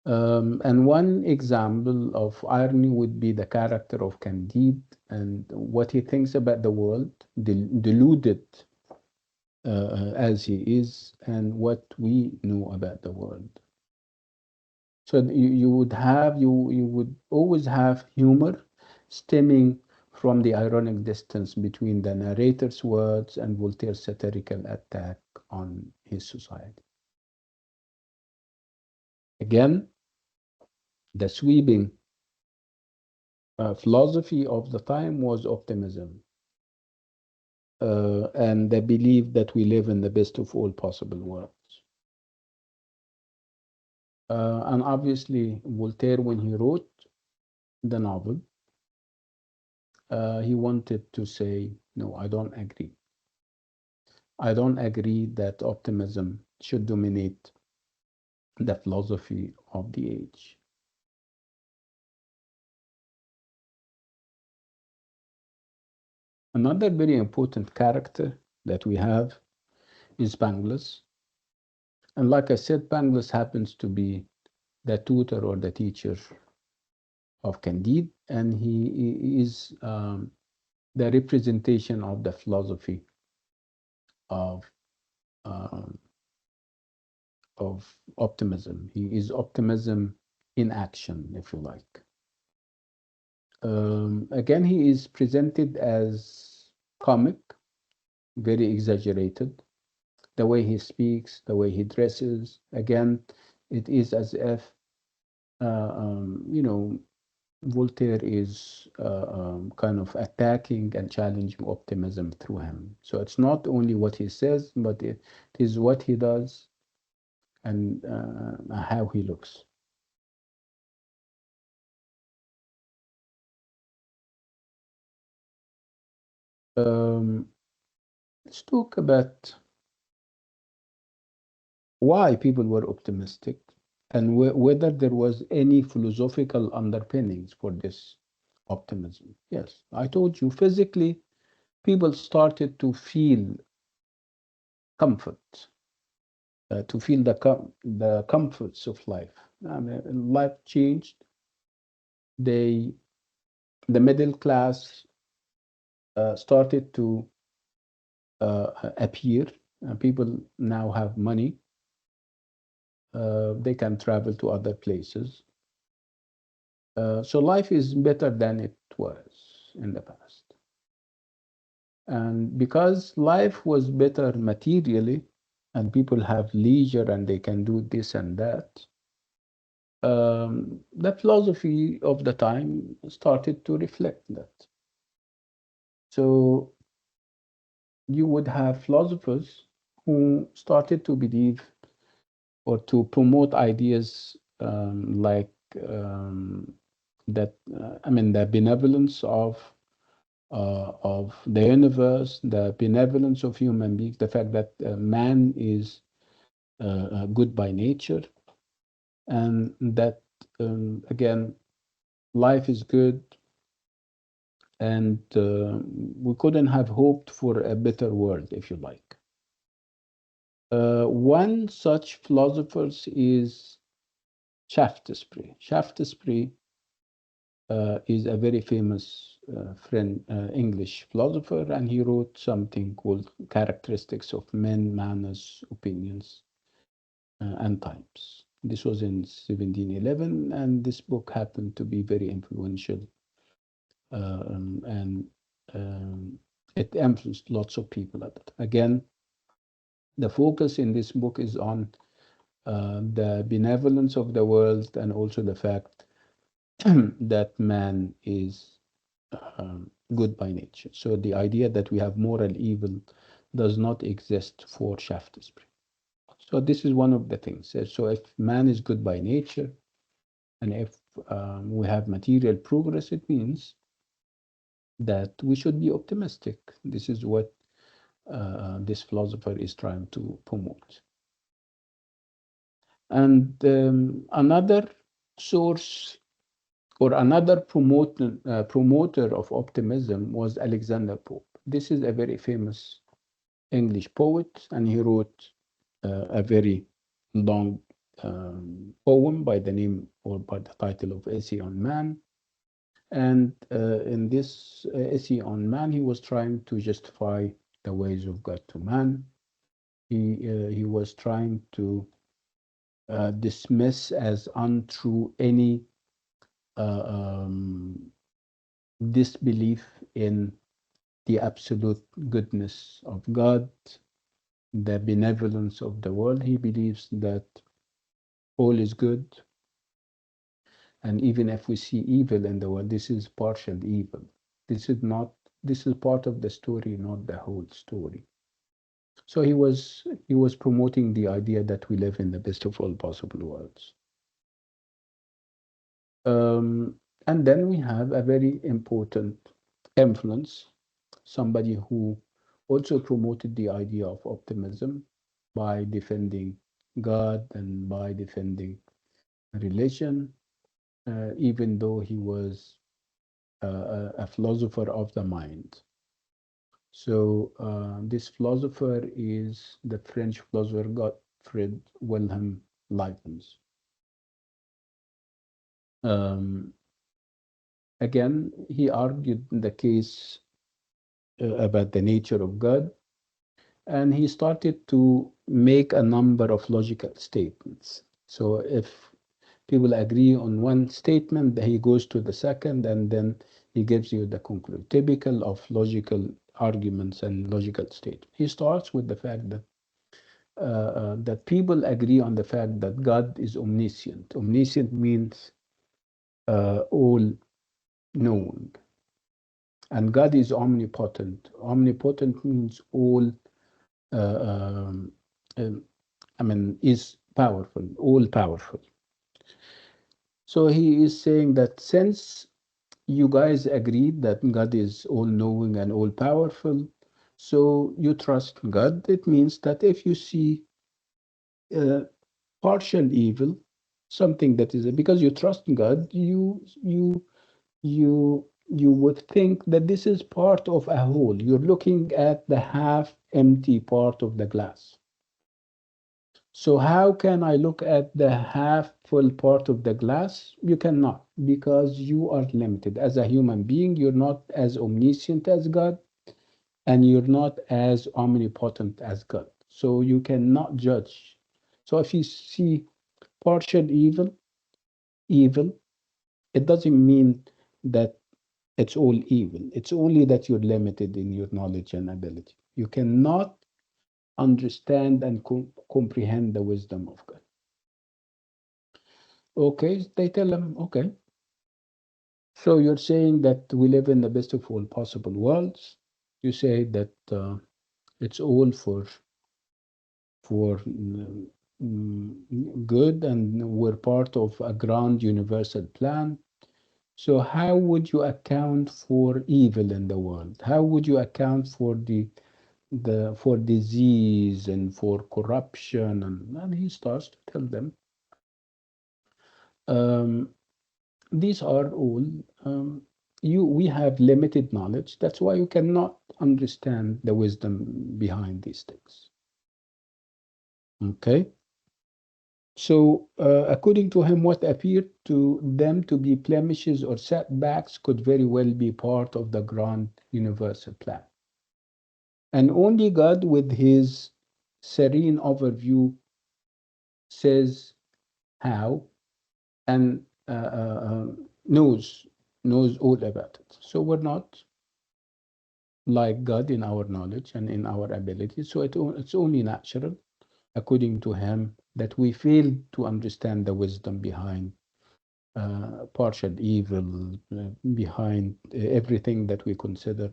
And one example of irony would be the character of Candide and what he thinks about the world, deluded as he is, and what we know about the world. So you would always have humor stemming from the ironic distance between the narrator's words and Voltaire's satirical attack on his society. Again, the sweeping philosophy of the time was optimism, and the belief that we live in the best of all possible worlds. And obviously, Voltaire, when he wrote the novel, he wanted to say, no, I don't agree. I don't agree that optimism should dominate the philosophy of the age. Another very important character that we have is Pangloss. And like I said, Pangloss happens to be the tutor or the teacher of Candide, and he is the representation of the philosophy of um, of optimism. He is optimism in action, if you like. Again, he is presented as comic, very exaggerated. The way he speaks, the way he dresses. Again, it is as if, you know, Voltaire is kind of attacking and challenging optimism through him. So it's not only what he says, but it is what he does and how he looks. Um, let's talk about why people were optimistic and whether there was any philosophical underpinnings for this optimism. Yes, I told you physically, people started to feel comfort, to feel the comforts of life. I mean, life changed. They, the middle class, started to appear. People now have money. They can travel to other places. So life is better than it was in the past. And because life was better materially, and people have leisure and they can do this and that, the philosophy of the time started to reflect that. So you would have philosophers who started to believe or to promote ideas like that, I mean, the benevolence of the universe, the benevolence of human beings, the fact that man is good by nature, and that again, life is good, and we couldn't have hoped for a better world, if you like. One such philosopher is Shaftesbury. Shaftesbury is a very famous English philosopher, and he wrote something called Characteristics of Men, Manners, Opinions, and Types. This was in 1711, and this book happened to be very influential, and um, it influenced lots of people at that. Again, the focus in this book is on the benevolence of the world and also the fact that man is good by nature. So the idea that we have moral evil does not exist for Shaftesbury. So this is one of the things. So if man is good by nature, and if we have material progress, it means that we should be optimistic. This is what this philosopher is trying to promote. And another source or another promoter of optimism was Alexander Pope. This is a very famous English poet, and he wrote a very long poem by the name or by the title of Essay on Man. And in this essay on man, he was trying to justify the ways of God to man. He was trying to dismiss as untrue any uh, um, disbelief in the absolute goodness of God, the benevolence of the world. He believes that all is good, and even if we see evil in the world, this is partial evil. This is not. This is part of the story, not the whole story. So he was promoting the idea that we live in the best of all possible worlds. Um, and then we have a very important influence, somebody who also promoted the idea of optimism by defending God and by defending religion, even though he was a philosopher of the mind. So this philosopher is the French philosopher Gottfried Wilhelm Leibniz. Um, Again, he argued the case about the nature of God, and he started to make a number of logical statements. So if people agree on one statement, he goes to the second, and then he gives you the conclusion, typical of logical arguments and logical statements. He starts with the fact that people agree on the fact that God is omniscient. Omniscient means all knowing, and God is omnipotent. Omnipotent means all, uh, um, um, I mean, is powerful, all powerful. So he is saying that since you guys agreed that God is all knowing and all powerful, so you trust God. It means that if you see uh, partial evil, something that is because you trust God, you would think that this is part of a whole. You're looking at the half empty part of the glass. So how can I look at the half full part of the glass? You cannot, because you are limited. As a human being, you're not as omniscient as God, and you're not as omnipotent as God. So you cannot judge. So if you see partial evil, it doesn't mean that it's all evil. It's only that you're limited in your knowledge and ability. You cannot understand and comprehend the wisdom of God. Okay, they tell them, okay, so you're saying that we live in the best of all possible worlds. You say that it's all for good, and we're part of a grand universal plan. So how would you account for evil in the world? How would you account for the for disease and for corruption? And he starts to tell them um, these are all we have limited knowledge. That's why you cannot understand the wisdom behind these things. Okay. So, according to him, what appeared to them to be blemishes or setbacks could very well be part of the grand universal plan. And only God, with his serene overview, says how and knows all about it. So we're not like God in our knowledge and in our ability. So it's only natural, according to him, that we fail to understand the wisdom behind partial evil, behind everything that we consider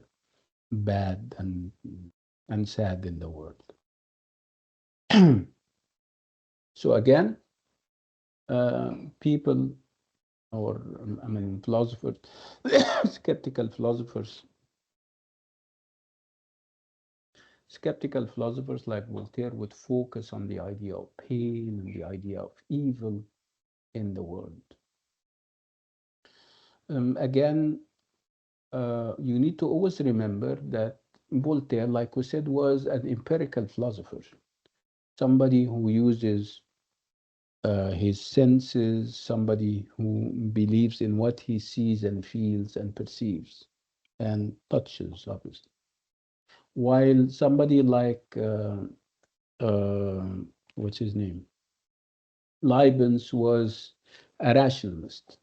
bad and sad in the world. So again, people, or I mean philosophers, skeptical philosophers, skeptical philosophers like Voltaire would focus on the idea of pain and the idea of evil in the world. Again, you need to always remember that Voltaire, like we said, was an empirical philosopher, somebody who uses his senses, somebody who believes in what he sees and feels and perceives and touches, obviously. While somebody like, uh, what's his name? Leibniz was a rationalist,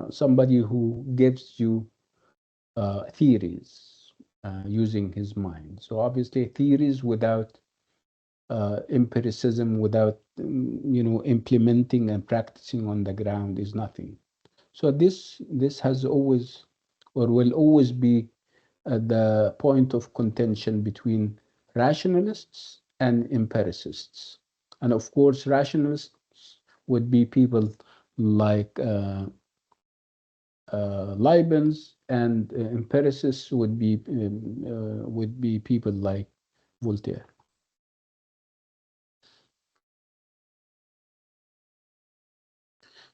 somebody who gives you theories using his mind. So obviously, theories without empiricism, without implementing and practicing on the ground is nothing. So this has always, or will always be, the point of contention between rationalists and empiricists. And of course, rationalists would be people like Leibniz, and empiricists would be people like Voltaire.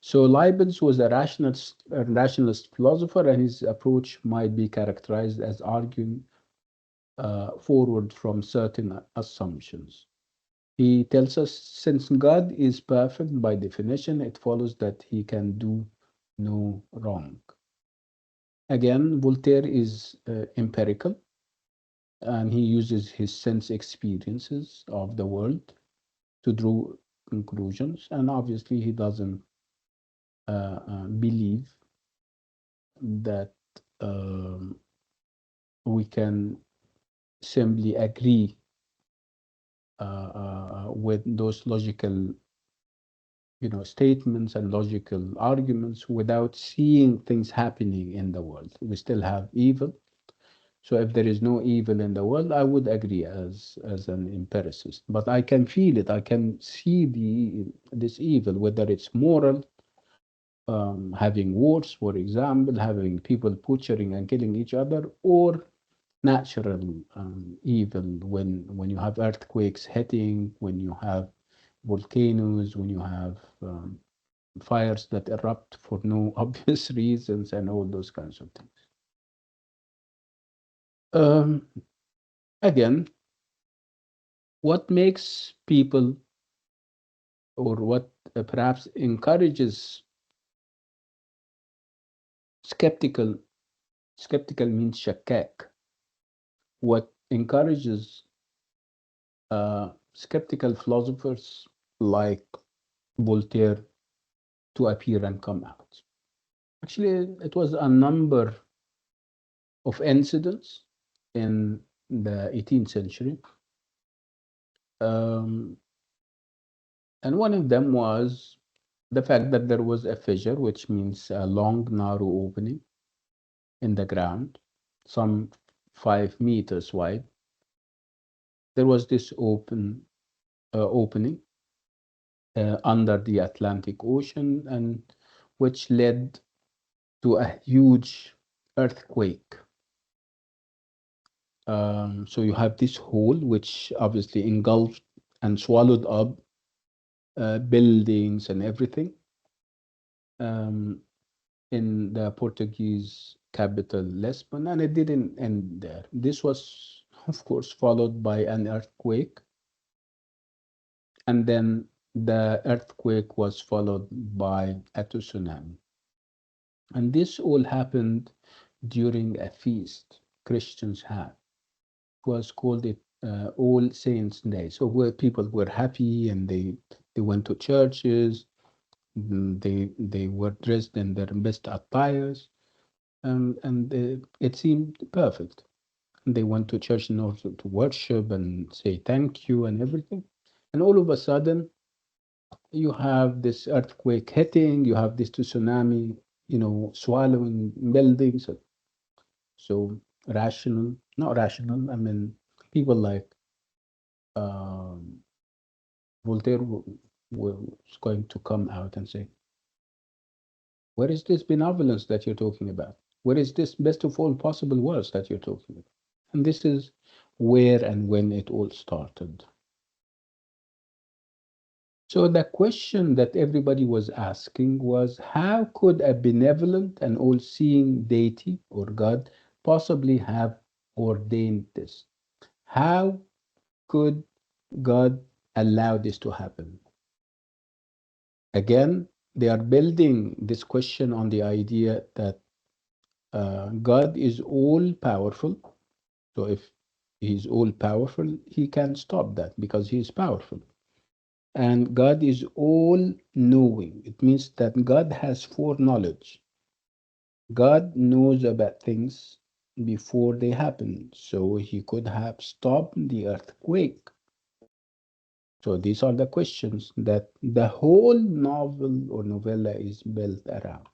So Leibniz was a rationalist philosopher, and his approach might be characterized as arguing forward from certain assumptions. He tells us, since God is perfect by definition, it follows that he can do no wrong. Again, Voltaire is empirical, and he uses his sense experiences of the world to draw conclusions. And obviously, he doesn't believe that um, we can simply agree with those logical statements and logical arguments without seeing things happening in the world. We still have evil. So if there is no evil in the world, I would agree as an empiricist. But I can feel it. I can see this evil, whether it's moral, having wars, for example, having people butchering and killing each other, or natural evil, when you have earthquakes hitting, when you have volcanoes, when you have fires that erupt for no obvious reasons, and all those kinds of things. Um, Again, what makes people, or what perhaps encourages skeptical, skeptical means shakak, what encourages skeptical philosophers like Voltaire to appear and come out? Actually, it was a number of incidents in the 18th century. Um, and one of them was the fact that there was a fissure, which means a long, narrow opening in the ground, some 5 meters wide. There was this opening under the Atlantic Ocean, and which led to a huge earthquake. So you have this hole, which obviously engulfed and swallowed up buildings and everything, um, in the Portuguese capital, Lisbon, and it didn't end there. This was, of course, followed by an earthquake And then the earthquake was followed by a tsunami. And this all happened during a feast Christians had. It was called it All Saints' Day. So where people were happy and they went to churches, they were dressed in their best attires, and it seemed perfect. They went to church in order to worship and say thank you and everything. And all of a sudden, you have this earthquake hitting, you have this tsunami, swallowing buildings. So rational, not rational. I mean, people like um, Voltaire was going to come out and say, "Where is this benevolence that you're talking about? Where is this best of all possible worlds that you're talking about?" And this is where and when it all started. So the question that everybody was asking was, how could a benevolent and all-seeing deity or God possibly have ordained this? How could God allow this to happen? Again, they are building this question on the idea that God is all powerful. So if he's all powerful, he can stop that because he is powerful. And God is all knowing. It means that God has foreknowledge. God knows about things before they happen. So he could have stopped the earthquake. So these are the questions that the whole novel or novella is built around.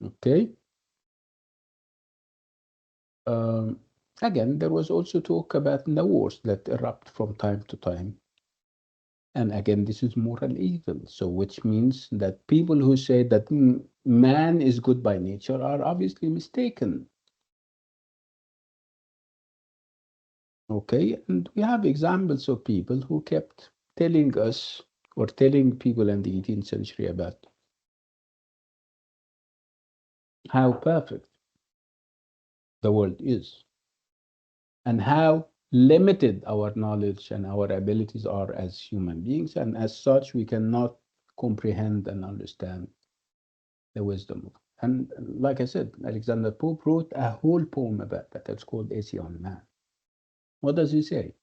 Okay. Um, Again, there was also talk about the wars that erupt from time to time. And again, this is moral evil. So, which means that people who say that man is good by nature are obviously mistaken. Okay. And we have examples of people who kept telling us or telling people in the 18th century about how perfect the world is and how limited our knowledge and our abilities are as human beings. And as such, we cannot comprehend and understand the wisdom. And like I said, Alexander Pope wrote a whole poem about that. It's called Essay on Man. What does he say?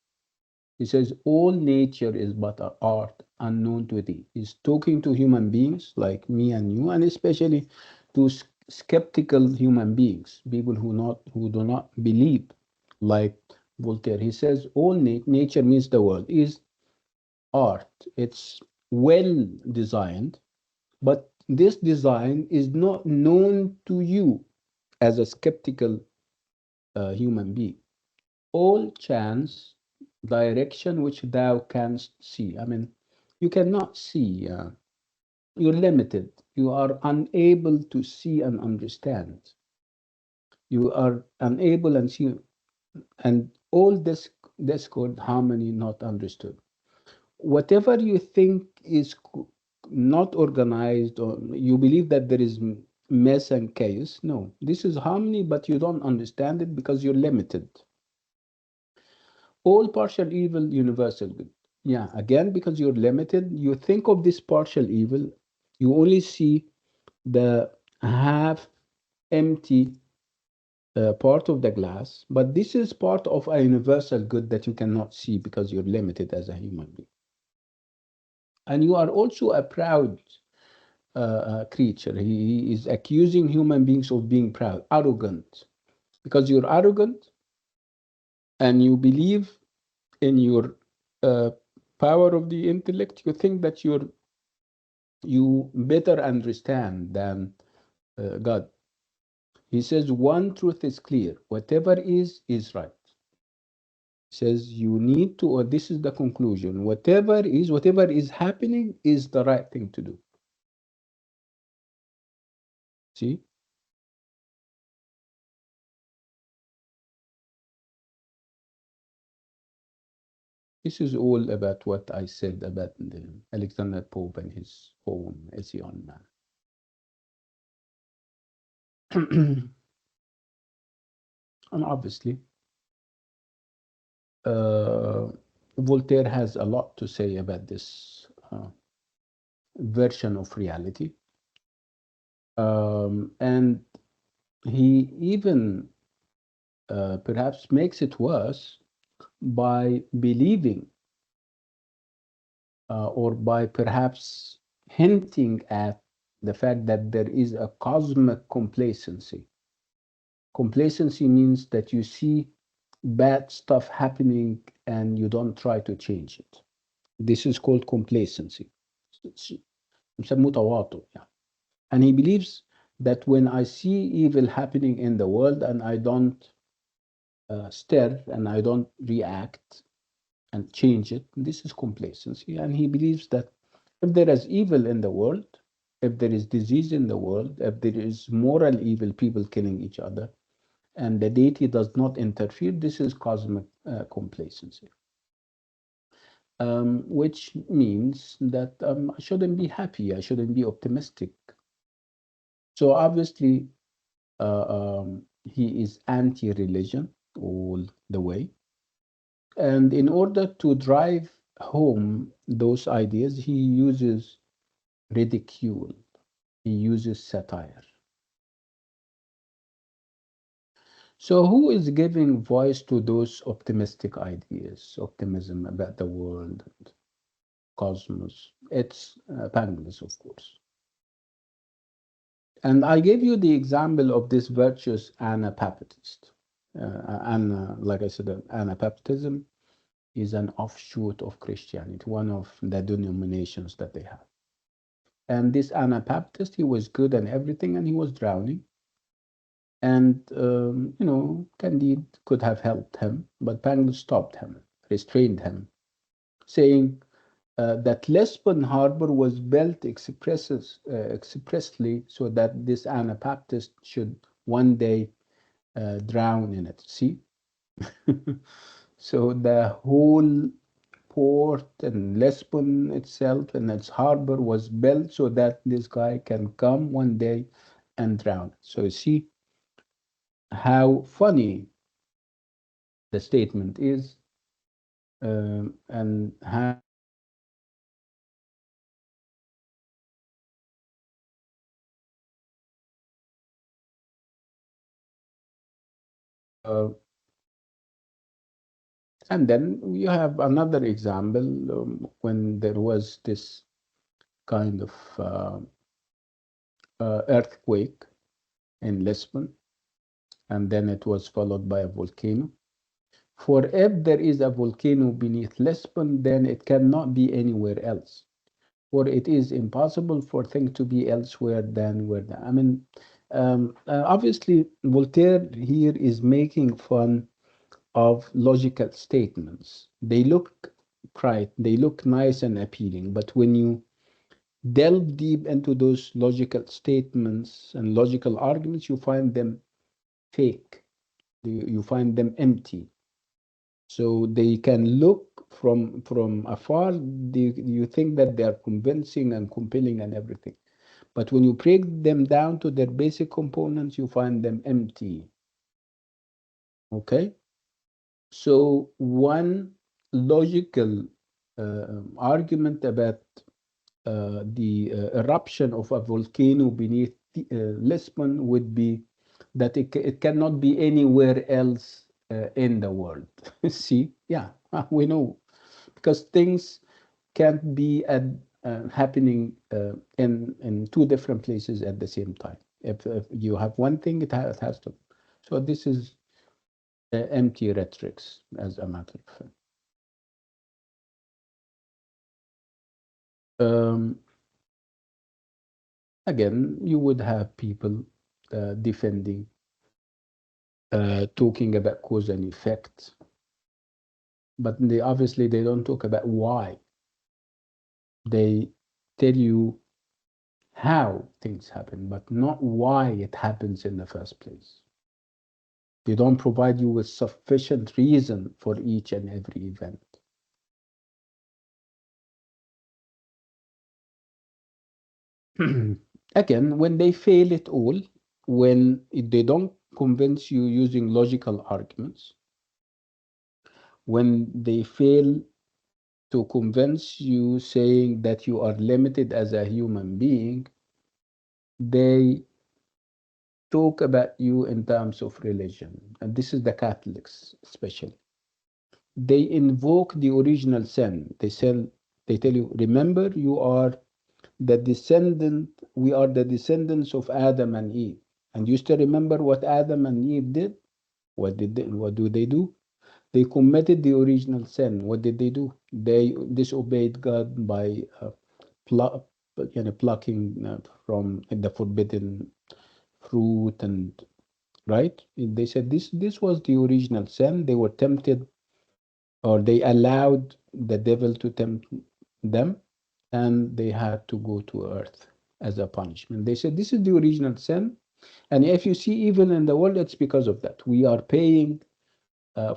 He says, all nature is but an art unknown to thee. He's talking to human beings like me and you, and especially to skeptical human beings, people who do not believe, like Voltaire. He says, all nature means the world is art. It's well designed, but this design is not known to you as a skeptical human being. All chance, direction which thou canst see. I mean, you cannot see. You're limited. You are unable to see and understand. You are unable and see, and all this called harmony not understood. Whatever you think is not organized, or you believe that there is mess and chaos, no, this is harmony, but you don't understand it because you're limited. All partial evil, universal good. Yeah, again, because you're limited, you think of this partial evil, you only see the half empty part of the glass, but this is part of a universal good that you cannot see because you're limited as a human being. And you are also a proud creature. He is accusing human beings of being proud, arrogant. Because you're arrogant and you believe in your uh, power of the intellect, you think that you better understand than God. He says one truth is clear: whatever is right. He says you need to, or this is the conclusion: whatever is happening is the right thing to do. See, this is all about what I said about Alexander Pope and his poem Essay on Man. And obviously, Uh, Voltaire has a lot to say about this version of reality. And he even perhaps makes it worse by believing or by perhaps hinting at the fact that there is a cosmic complacency. Complacency means that you see bad stuff happening and you don't try to change it. This is called complacency. بيسموه تواطؤ يعني. And he believes that when I see evil happening in the world and I don't stir and I don't react and change it, this is complacency. And he believes that if there is evil in the world, if there is disease in the world, if there is moral evil, people killing each other, and the deity does not interfere, this is cosmic complacency. Which means that I shouldn't be happy, I shouldn't be optimistic. So obviously, he is anti-religion all the way. And in order to drive home those ideas, he uses ridicule, he uses satire. So, who is giving voice to those optimistic ideas, optimism about the world and cosmos? It's Pangloss, of course. And I gave you the example of this virtuous Anabaptist. Like I said, Anabaptism is an offshoot of Christianity, one of the denominations that they have. And this Anabaptist, he was good and everything, and he was drowning. And, Candide could have helped him, but Pangloss stopped him, restrained him, saying that Lesbon harbor was built expressly so that this Anabaptist should one day drown in it. See? So the whole port and Lesbon itself and its harbor was built so that this guy can come one day and drown. So you see how funny the statement is, and how uh, and then you have another example when there was this kind of earthquake in Lisbon, and then it was followed by a volcano. For if there is a volcano beneath Lisbon, then it cannot be anywhere else. For it is impossible for things to be elsewhere than where I mean, obviously, Voltaire here is making fun of logical statements. They look bright, they look nice and appealing, but when you delve deep into those logical statements and logical arguments, you find them fake. You find them empty. So they can look from afar. You think that they are convincing and compelling and everything, but when you break them down to their basic components, you find them empty. Okay. So one logical argument about the eruption of a volcano beneath Lisbon would be that it cannot be anywhere else in the world. See, yeah, we know because things can't be happening in two different places at the same time. If you have one thing, it has to. So this is empty rhetorics, as a matter of fact. Um, Again, you would have people defending, talking about cause and effect, but they obviously they don't talk about why. They tell you how things happen, but not why it happens in the first place. They don't provide you with sufficient reason for each and every event. Again, when they fail at all, when they don't convince you using logical arguments, when they fail to convince you saying that you are limited as a human being, they talk about you in terms of religion. And this is the Catholics, especially. They invoke the original sin. They tell you, remember, you are the descendant, we are the descendants of Adam and Eve. And you still remember what Adam and Eve did? What do they do? They committed the original sin. What did they do? They disobeyed God by plucking from the forbidden fruit, and right. They said this was the original sin. They were tempted, or they allowed the devil to tempt them, and they had to go to earth as a punishment. They said this is the original sin, and if you see even in the world, it's because of that. We are paying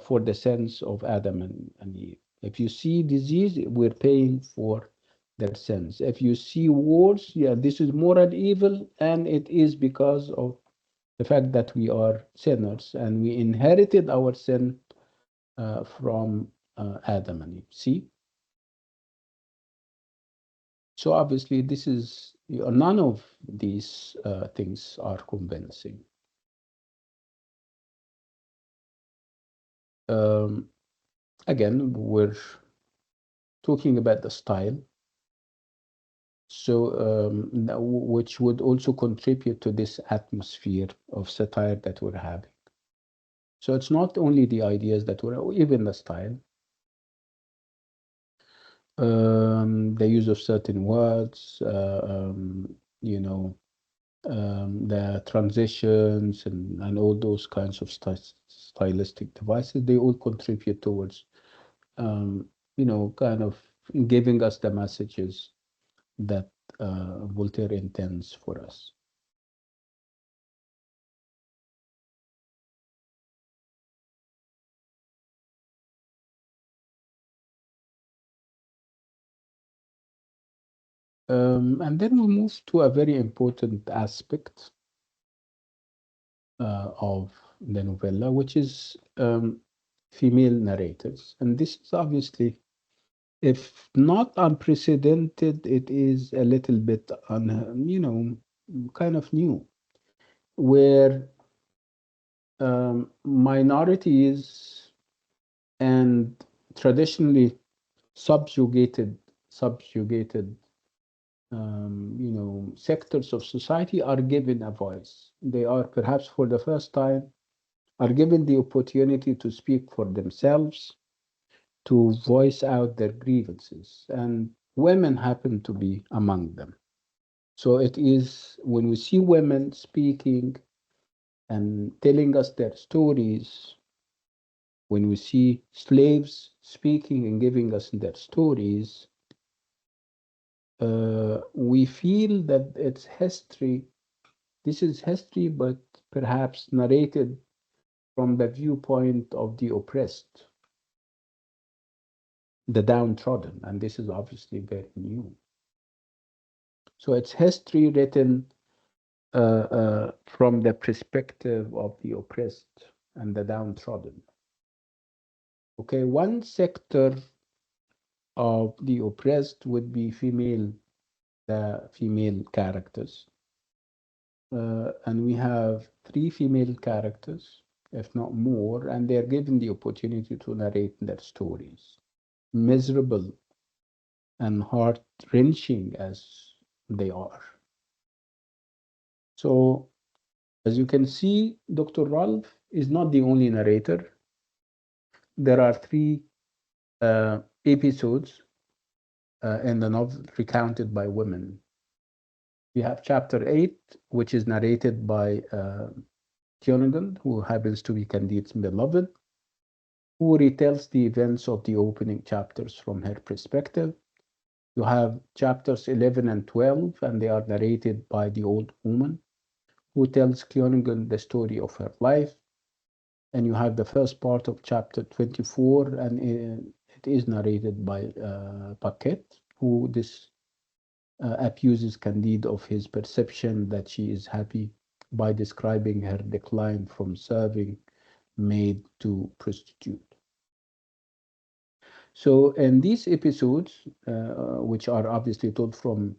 for the sins of Adam and Eve. If you see disease, we're paying for their sins. If you see wars, yeah, this is moral evil, and it is because of the fact that we are sinners and we inherited our sin from Adam and Eve. See? So obviously, this is none of these things are convincing. Um, Again, we're talking about the style, so which would also contribute to this atmosphere of satire that we're having. So it's not only the ideas that were, even the style, the use of certain words, you know, the transitions and all those kinds of stylistic devices, they all contribute towards, kind of giving us the messages that Voltaire intends for us. And then we move to a very important aspect of the novella, which is female narrators. And this is obviously, if not unprecedented, it is a little bit, kind of new, where minorities and traditionally subjugated, subjugated sectors of society are given a voice. They are perhaps for the first time are given the opportunity to speak for themselves, to voice out their grievances, and women happen to be among them. So it is when we see women speaking and telling us their stories, when we see slaves speaking and giving us their stories, we feel that it's history. This is history, but perhaps narrated from the viewpoint of the oppressed, the downtrodden, and this is obviously very new. So it's history written from the perspective of the oppressed and the downtrodden. Okay, one sector of the oppressed would be the female characters. And we have three female characters, if not more, and they're given the opportunity to narrate their stories. Miserable and heart-wrenching as they are. So, as you can see, Dr. Ralph is not the only narrator. There are three episodes in the novel recounted by women. We have chapter 8, which is narrated by Kiernan, who happens to be Candide's beloved, who retells the events of the opening chapters from her perspective. You have chapters 11 and 12, and they are narrated by the old woman, who tells Kiernan the story of her life. And you have the first part of chapter 24, and it is narrated by Paquette, who accuses Candide of his perception that she is happy by describing her decline from serving maid to prostitute. So in these episodes, which are obviously told from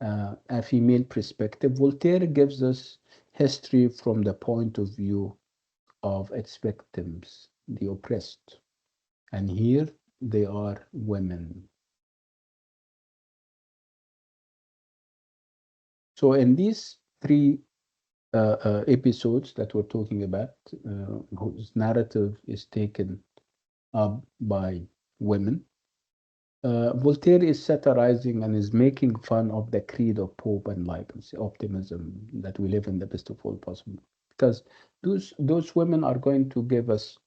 a female perspective, Voltaire gives us history from the point of view of its victims, the oppressed. And here they are women. So in these three episodes that we're talking about, whose narrative is taken up by women, Voltaire is satirizing and is making fun of the creed of hope and life, optimism, that we live in the best of all possible. Because those women are going to give us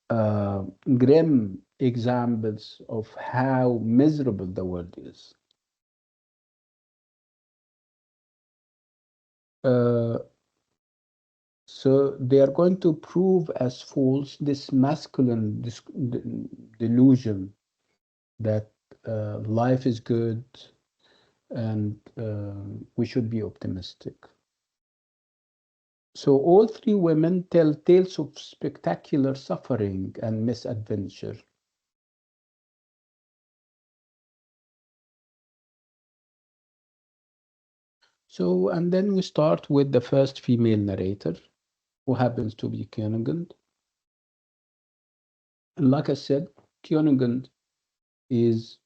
grim examples of how miserable the world is. Uh, so they are going to prove as false this masculine delusion that life is good and we should be optimistic. So all three women tell tales of spectacular suffering and misadventure. So, and then we start with the first female narrator, who happens to be Königin. And like I said, Königin is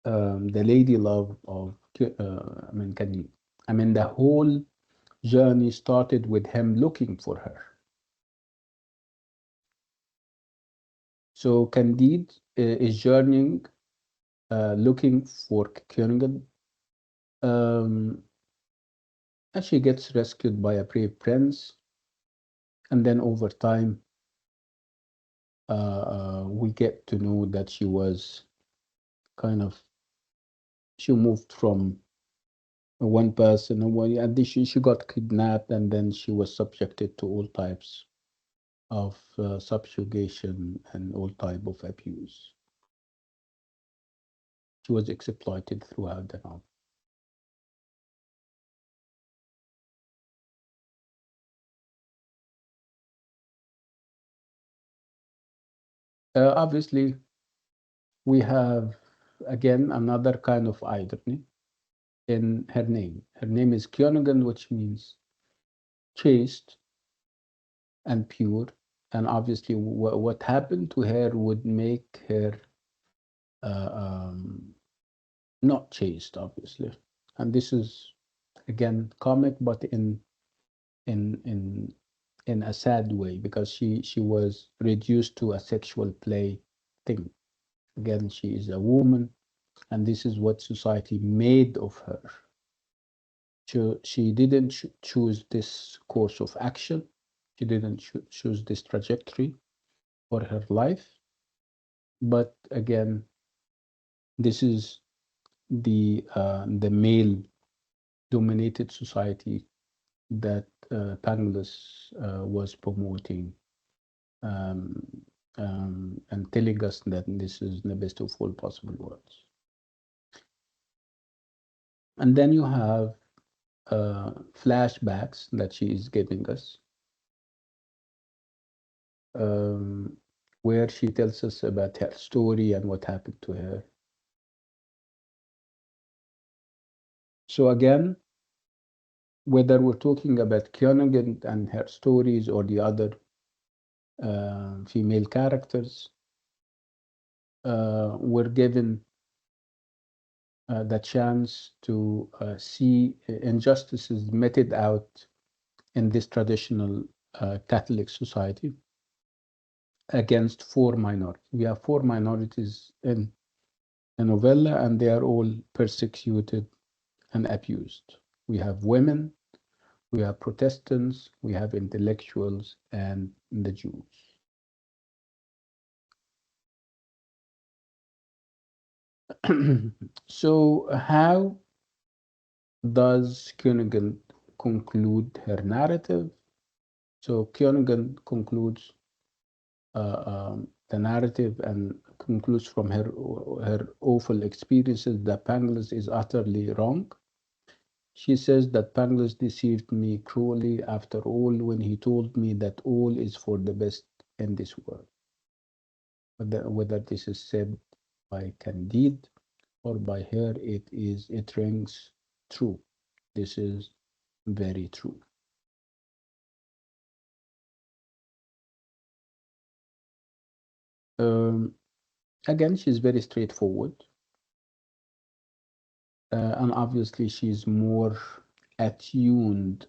the lady love of, the whole journey started with him looking for her. So Candide is journeying, looking for Königin, and she gets rescued by a brave prince. And then over time, we get to know that she was kind of, she moved from one person away, and then she got kidnapped, and then she was subjected to all types of subjugation and all type of abuse. She was exploited throughout the novel. Obviously, we have again another kind of irony in her name. Her name is Kyonogan, which means chaste and pure. And obviously, what happened to her would make her uh, um, not chaste, obviously. And this is again comic, but in in in a sad way, because she was reduced to a sexual play thing. Again, she is a woman, and this is what society made of her. She didn't choose this course of action. She didn't choose this trajectory for her life. But again, this is the male dominated society that Pangloss was promoting, um, and telling us that this is the best of all possible worlds. And then you have flashbacks that she is giving us, um, where she tells us about her story and what happened to her. So again, whether we're talking about Kyoningen and her stories or the other female characters, were given the chance to see injustices meted out in this traditional Catholic society against four minorities. We have four minorities in the novella, and they are all persecuted and abused. We have women, we have Protestants, we have intellectuals, and the Jews. So, how does Königin conclude her narrative? So, Königin concludes the narrative and concludes from her awful experiences that Pangloss is utterly wrong. She says that Pangloss deceived me cruelly after all when he told me that all is for the best in this world. whether this is said by Candide or by her, it rings true. This is very true. Um, Again, she's very straightforward, and obviously she's more attuned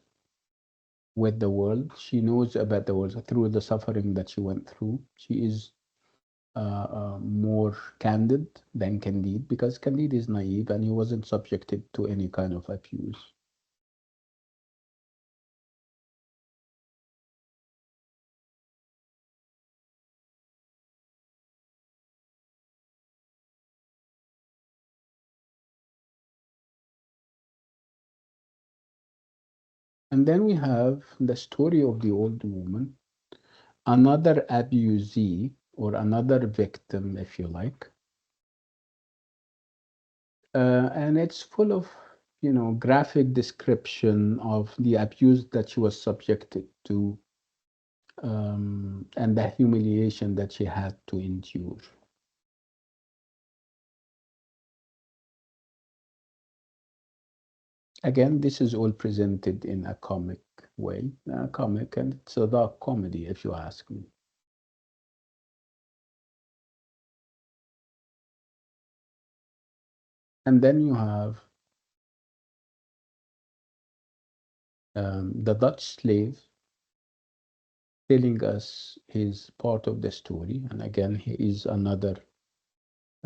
with the world. She knows about the world through the suffering that she went through. She is more candid than Candide, because Candide is naive and he wasn't subjected to any kind of abuse. And then we have the story of the old woman, another abusee or another victim, if you like. And it's full of, graphic description of the abuse that she was subjected to, and the humiliation that she had to endure. Again, this is all presented in a comic way, comic, and it's a dark comedy, if you ask me. And then you have the Dutch slave telling us his part of the story. And again, he is another,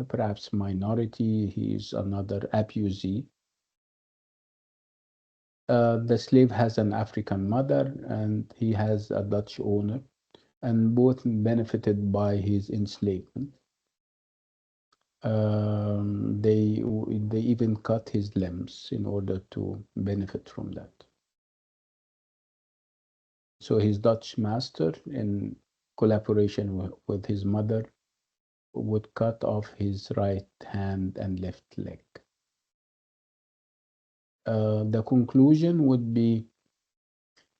perhaps minority, he is another abusee. The slave has an African mother and he has a Dutch owner, and both benefited by his enslavement. They even cut his limbs in order to benefit from that. So his Dutch master, in collaboration with his mother, would cut off his right hand and left leg. The conclusion would be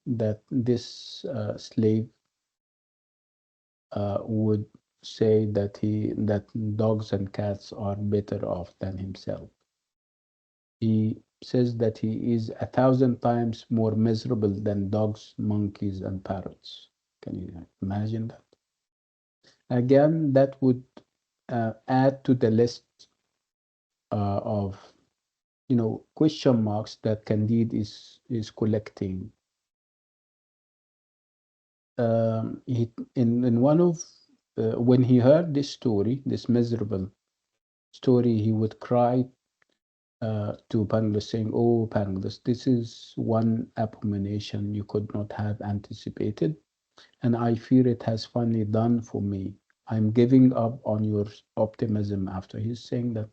that this slave would say that dogs and cats are better off than himself. He says that he is 1,000 times more miserable than dogs, monkeys, and parrots. Can you imagine that? Again, that would add to the list of question marks that Candide is collecting. In one of when he heard this story, this miserable story, he would cry to Pangloss, saying, "Oh, Pangloss, this is one abomination you could not have anticipated, and I fear it has finally done for me. I'm giving up on your optimism." After he's saying that,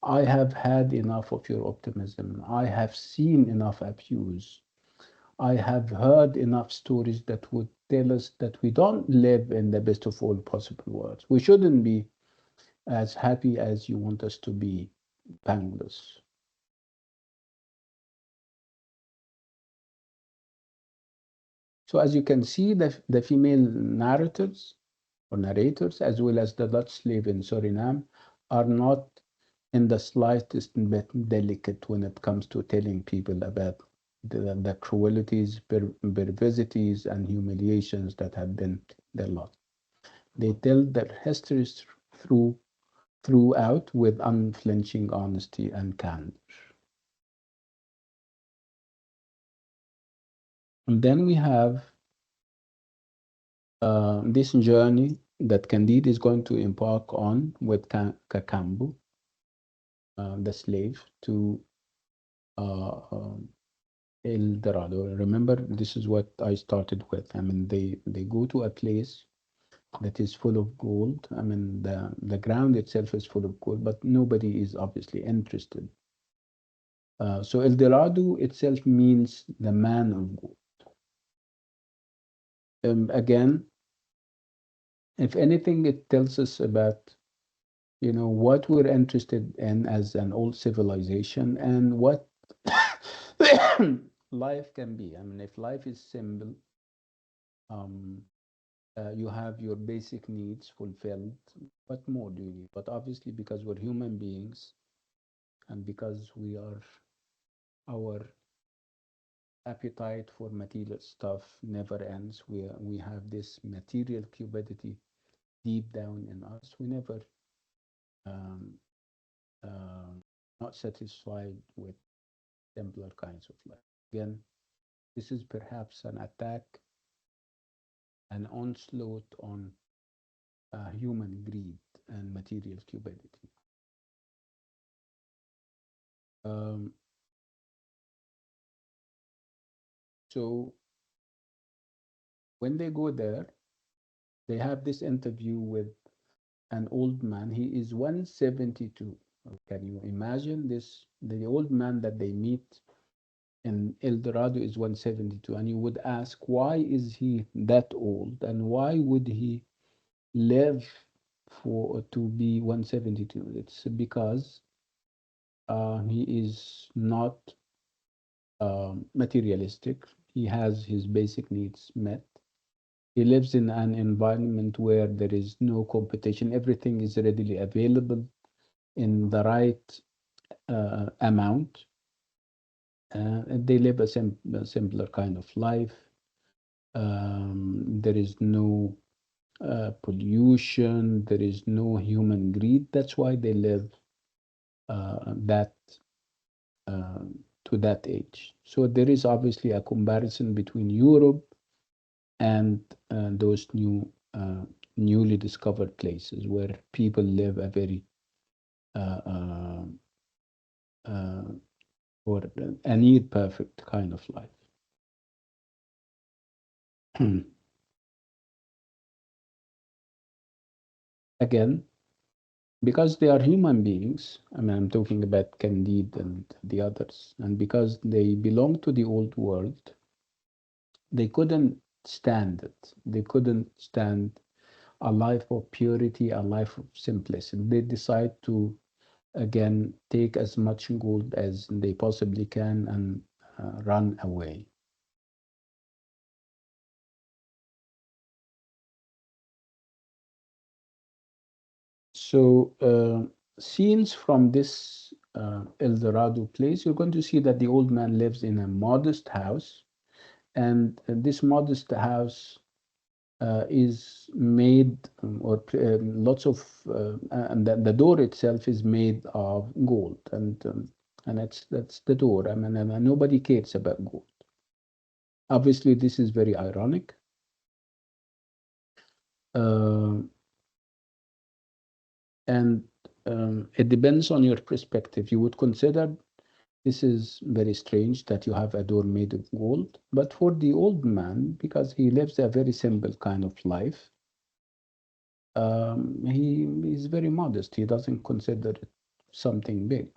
I have had enough of your optimism. I have seen enough abuse. I have heard enough stories that would tell us that we don't live in the best of all possible worlds. We shouldn't be as happy as you want us to be, Pangloss. So as you can see, the female narrators or narrators, as well as the Dutch slave in Suriname, are not in the slightest bit delicate when it comes to telling people about the cruelties, perversities, and humiliations that have been their lot. They tell their histories throughout with unflinching honesty and candor. And then we have this journey that Candide is going to embark on with Kakambu, the slave, to El Dorado. Remember, this is what I started with. I mean, they go to a place that is full of gold. I mean, the ground itself is full of gold, but nobody is obviously interested. So El Dorado itself means the man of gold. Again, if anything, it tells us about what we're interested in as an old civilization and what life can be. I mean, if life is simple, um, You have your basic needs fulfilled. What more do you need? But obviously, because we're human beings and because our appetite for material stuff never ends, we have this material cupidity deep down in us. We never um, um, not satisfied with simpler kinds of life. Again, this is perhaps an attack, an onslaught on human greed and material cupidity. Um, so when they go there, they have this interview with an old man. He is 172. Can you imagine this? The old man that they meet in El Dorado is 172. And you would ask, why is he that old? And why would he live for to be 172? It's because he is not materialistic. He has his basic needs met. He lives in an environment where there is no competition. Everything is readily available in the right amount. They live a simpler kind of life. There is no pollution. There is no human greed. That's why they live that uh, to that age. So there is obviously a comparison between Europe and those newly discovered places where people live a very uh, uh, uh, or a near perfect kind of life. Again, because they are human beings, I mean, I'm talking about Candide and the others, and because they belong to the old world, they couldn't stand it. They couldn't stand a life of purity, a life of simplicity. They decide to, again, take as much gold as they possibly can and run away. So, scenes from this El Dorado place, you're going to see that the old man lives in a modest house, and this modest house is made, lots of, and the door itself is made of gold, and that's the door. I mean, and nobody cares about gold. Obviously, this is very ironic. Uh, and it depends on your perspective. You would consider this is very strange that you have a door made of gold. But for the old man, because he lives a very simple kind of life, he is very modest. He doesn't consider it something big.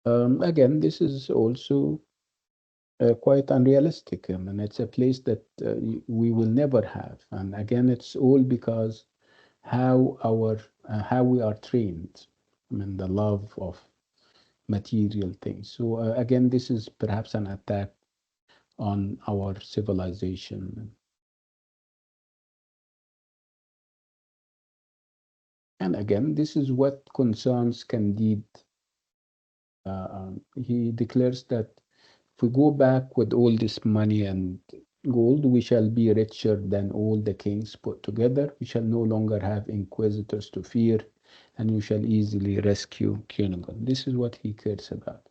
Again, this is also quite unrealistic. I mean, it's a place that we will never have. And again, it's all because how we are trained. I mean, the love of material things. So again, this is perhaps an attack on our civilization. And again, this is what concerns Candide. He declares that if we go back with all this money and gold, we shall be richer than all the kings put together. We shall no longer have inquisitors to fear, and we shall easily rescue Cunegon. This is what he cares about,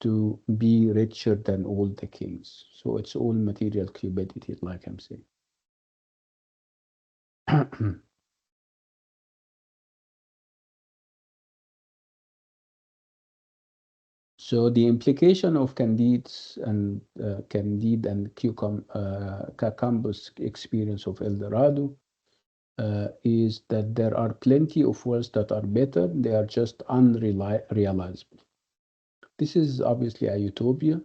to be richer than all the kings. So it's all material cupidity, like I'm saying. So the implication of Candide and Cacambo's experience of El Dorado is that there are plenty of worlds that are better. They are just unrealizable. This is obviously a utopia.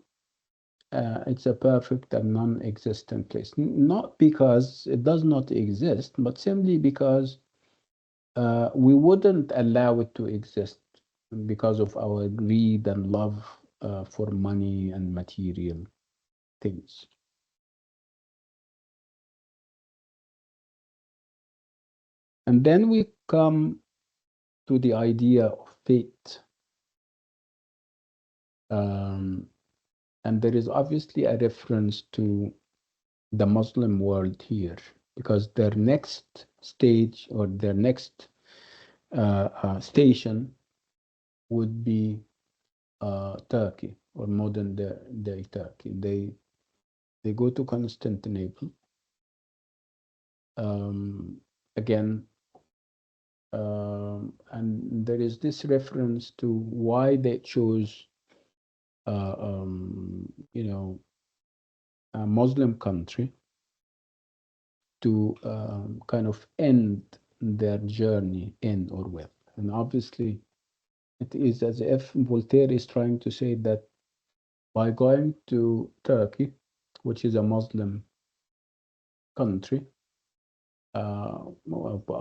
It's a perfect and non-existent place. Not because it does not exist, but simply because we wouldn't allow it to exist because of our greed and love for money and material things. And then we come to the idea of fate. And there is obviously a reference to the Muslim world here because their next stage or their next station would be Turkey or modern day Turkey. They go to Constantinople. Again, and there is this reference to why they chose, you know, a Muslim country to kind of end their journey in or with. And obviously, it is as if Voltaire is trying to say that by going to Turkey, which is a Muslim country, a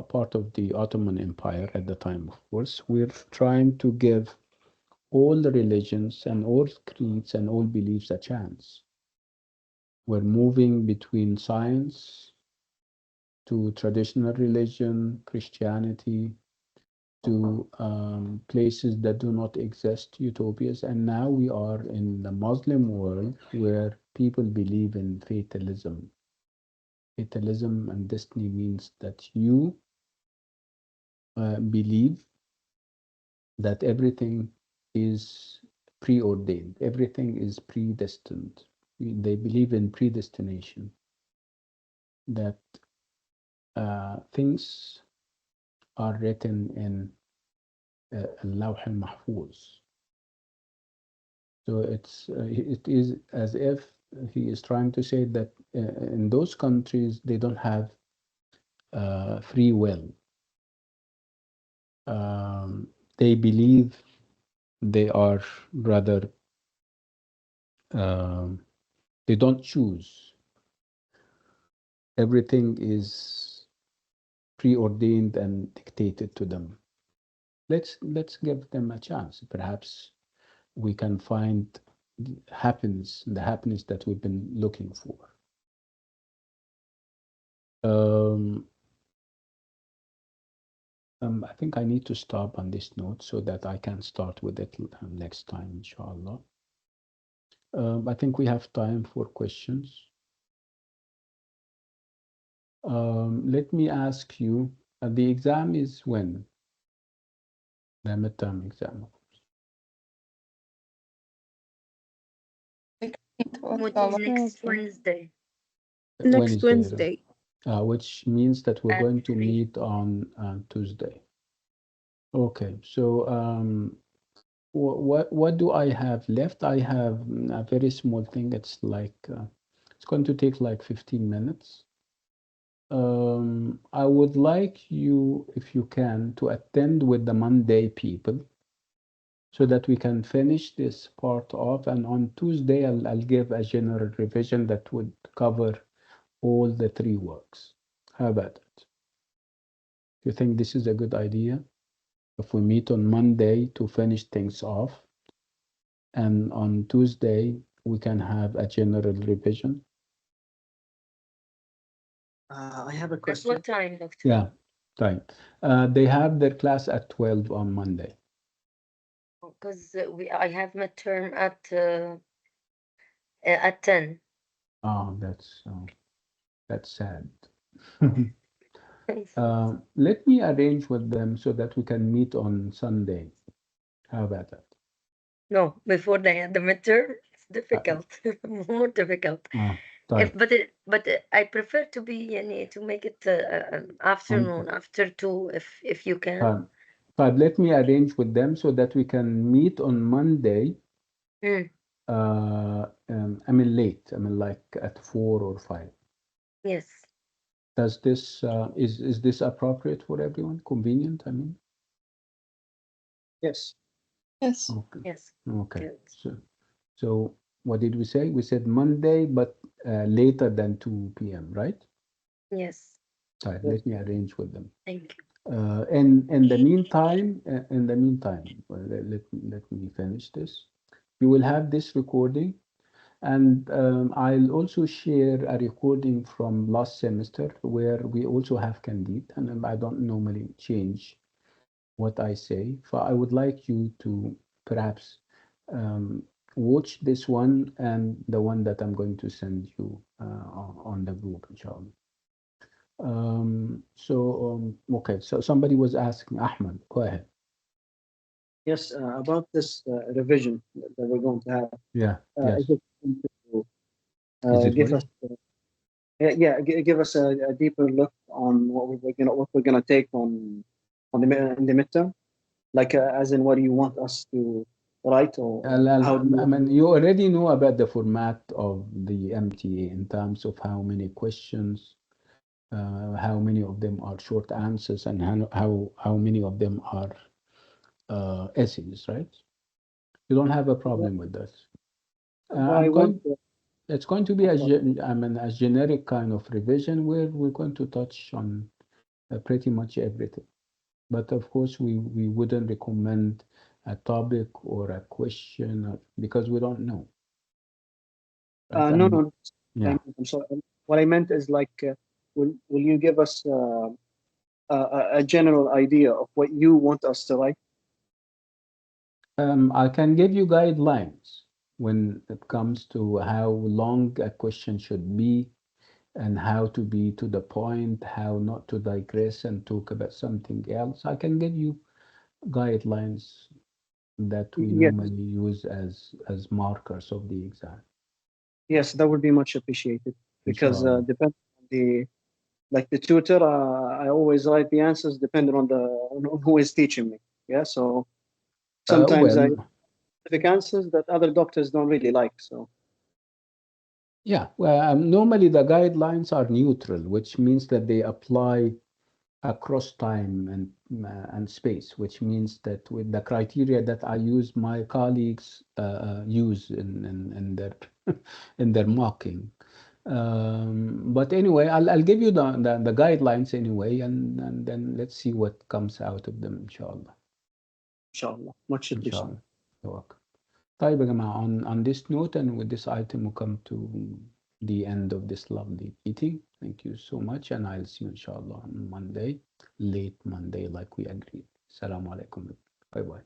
part of the Ottoman Empire at the time, of course, we're trying to give all the religions and all creeds and all beliefs a chance. We're moving between science to traditional religion, Christianity, to places that do not exist, utopias. And now we are in the Muslim world where people believe in fatalism. Fatalism and destiny means that you believe that everything is preordained, everything is predestined. They believe in predestination, that things are written in Lawh al-Mahfuz. So it is as if he is trying to say that in those countries they don't have free will. They believe they are rather um, they don't choose. Everything is preordained and dictated to them. Let's give them a chance. Perhaps we can find happiness, the happiness that we've been looking for. Um, I think I need to stop on this note so that I can start with it next time, inshallah. I think we have time for questions. Let me ask you, the exam is when? The midterm exam. Next Wednesday. Next Wednesday, Wednesday. which means that we're At going to 3. meet on Tuesday. Okay, so what do I have left? I have a very small thing. It's like it's going to take like 15 minutes. I would like you, if you can, to attend with the Monday people so that we can finish this part off. And on Tuesday, I'll give a general revision that would cover all the three works. How about it? You think this is a good idea? If we meet on Monday to finish things off, and on Tuesday we can have a general revision. I have a At question. what time, Doctor? Yeah, right. They have their class at 12 on Monday. Because I have midterm at 10. Oh, that's sad. Let me arrange with them so that we can meet on Sunday. How about that? No, before the midterm, it's difficult, more difficult. Right. But I prefer to be to make it afternoon after 2 if you can. But let me arrange with them so that we can meet on Monday. I mean late. I mean like at 4 or 5. Yes. Does this is this appropriate for everyone? Convenient, I mean? Yes. Yes. Okay. Yes. Okay. Good. So what did we say? We said Monday, but later than 2 p.m., right? Yes. Right. Let me arrange with them. Thank you. In the meantime, well, let me finish this. You will have this recording, and I'll also share a recording from last semester where we also have Candide, and I don't normally change what I say. So I would like you to perhaps um, watch this one and the one that I'm going to send you on the group, inshallah. Okay, so somebody was asking, Ahmed, go ahead. Yes, about this revision that we're going to have. Yeah, yes. Is it going to Is it give what? us, give us a deeper look on what we're gonna take on in the midterm? Like, as in, what do you want us to write, or how do I you? mean, you already know about the format of the MTA in terms of how many questions, how many of them are short answers, and how many of them are essays, right? You don't have a problem with that. But I I'm want. going. It's going to be a generic kind of revision where we're going to touch on pretty much everything. But of course, we wouldn't recommend a topic or a question because we don't know. Right? No, no. Yeah. I'm sorry. What I meant is, like, will you give us a general idea of what you want us to write? I can give you guidelines when it comes to how long a question should be and how to be to the point, how not to digress and talk about something else. I can give you guidelines that we Yes, normally use as markers of the exam. yes, that would be much appreciated, because Inshallah. depending on the tutor, I always write the answers depending on on who is teaching me. Yeah, so sometimes I Well, specific answers that other doctors don't really like. So yeah, well, normally the guidelines are neutral, which means that they apply across time and space, which means that with the criteria that I use, my colleagues use in their in their marking. But anyway, I'll give you the guidelines anyway, and then let's see what comes out of them, inshallah. inshallah, much appreciated. Inshallah. You're welcome. طيب يا جماعة, on this note and with this item, we come to the end of this lovely meeting. Thank you so much, and I'll see you inshallah on Monday, late Monday, like we agreed. Assalamu alaikum. Bye bye.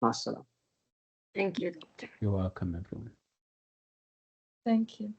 مع السلامة. Thank you, doctor. You're welcome, everyone. Thank you.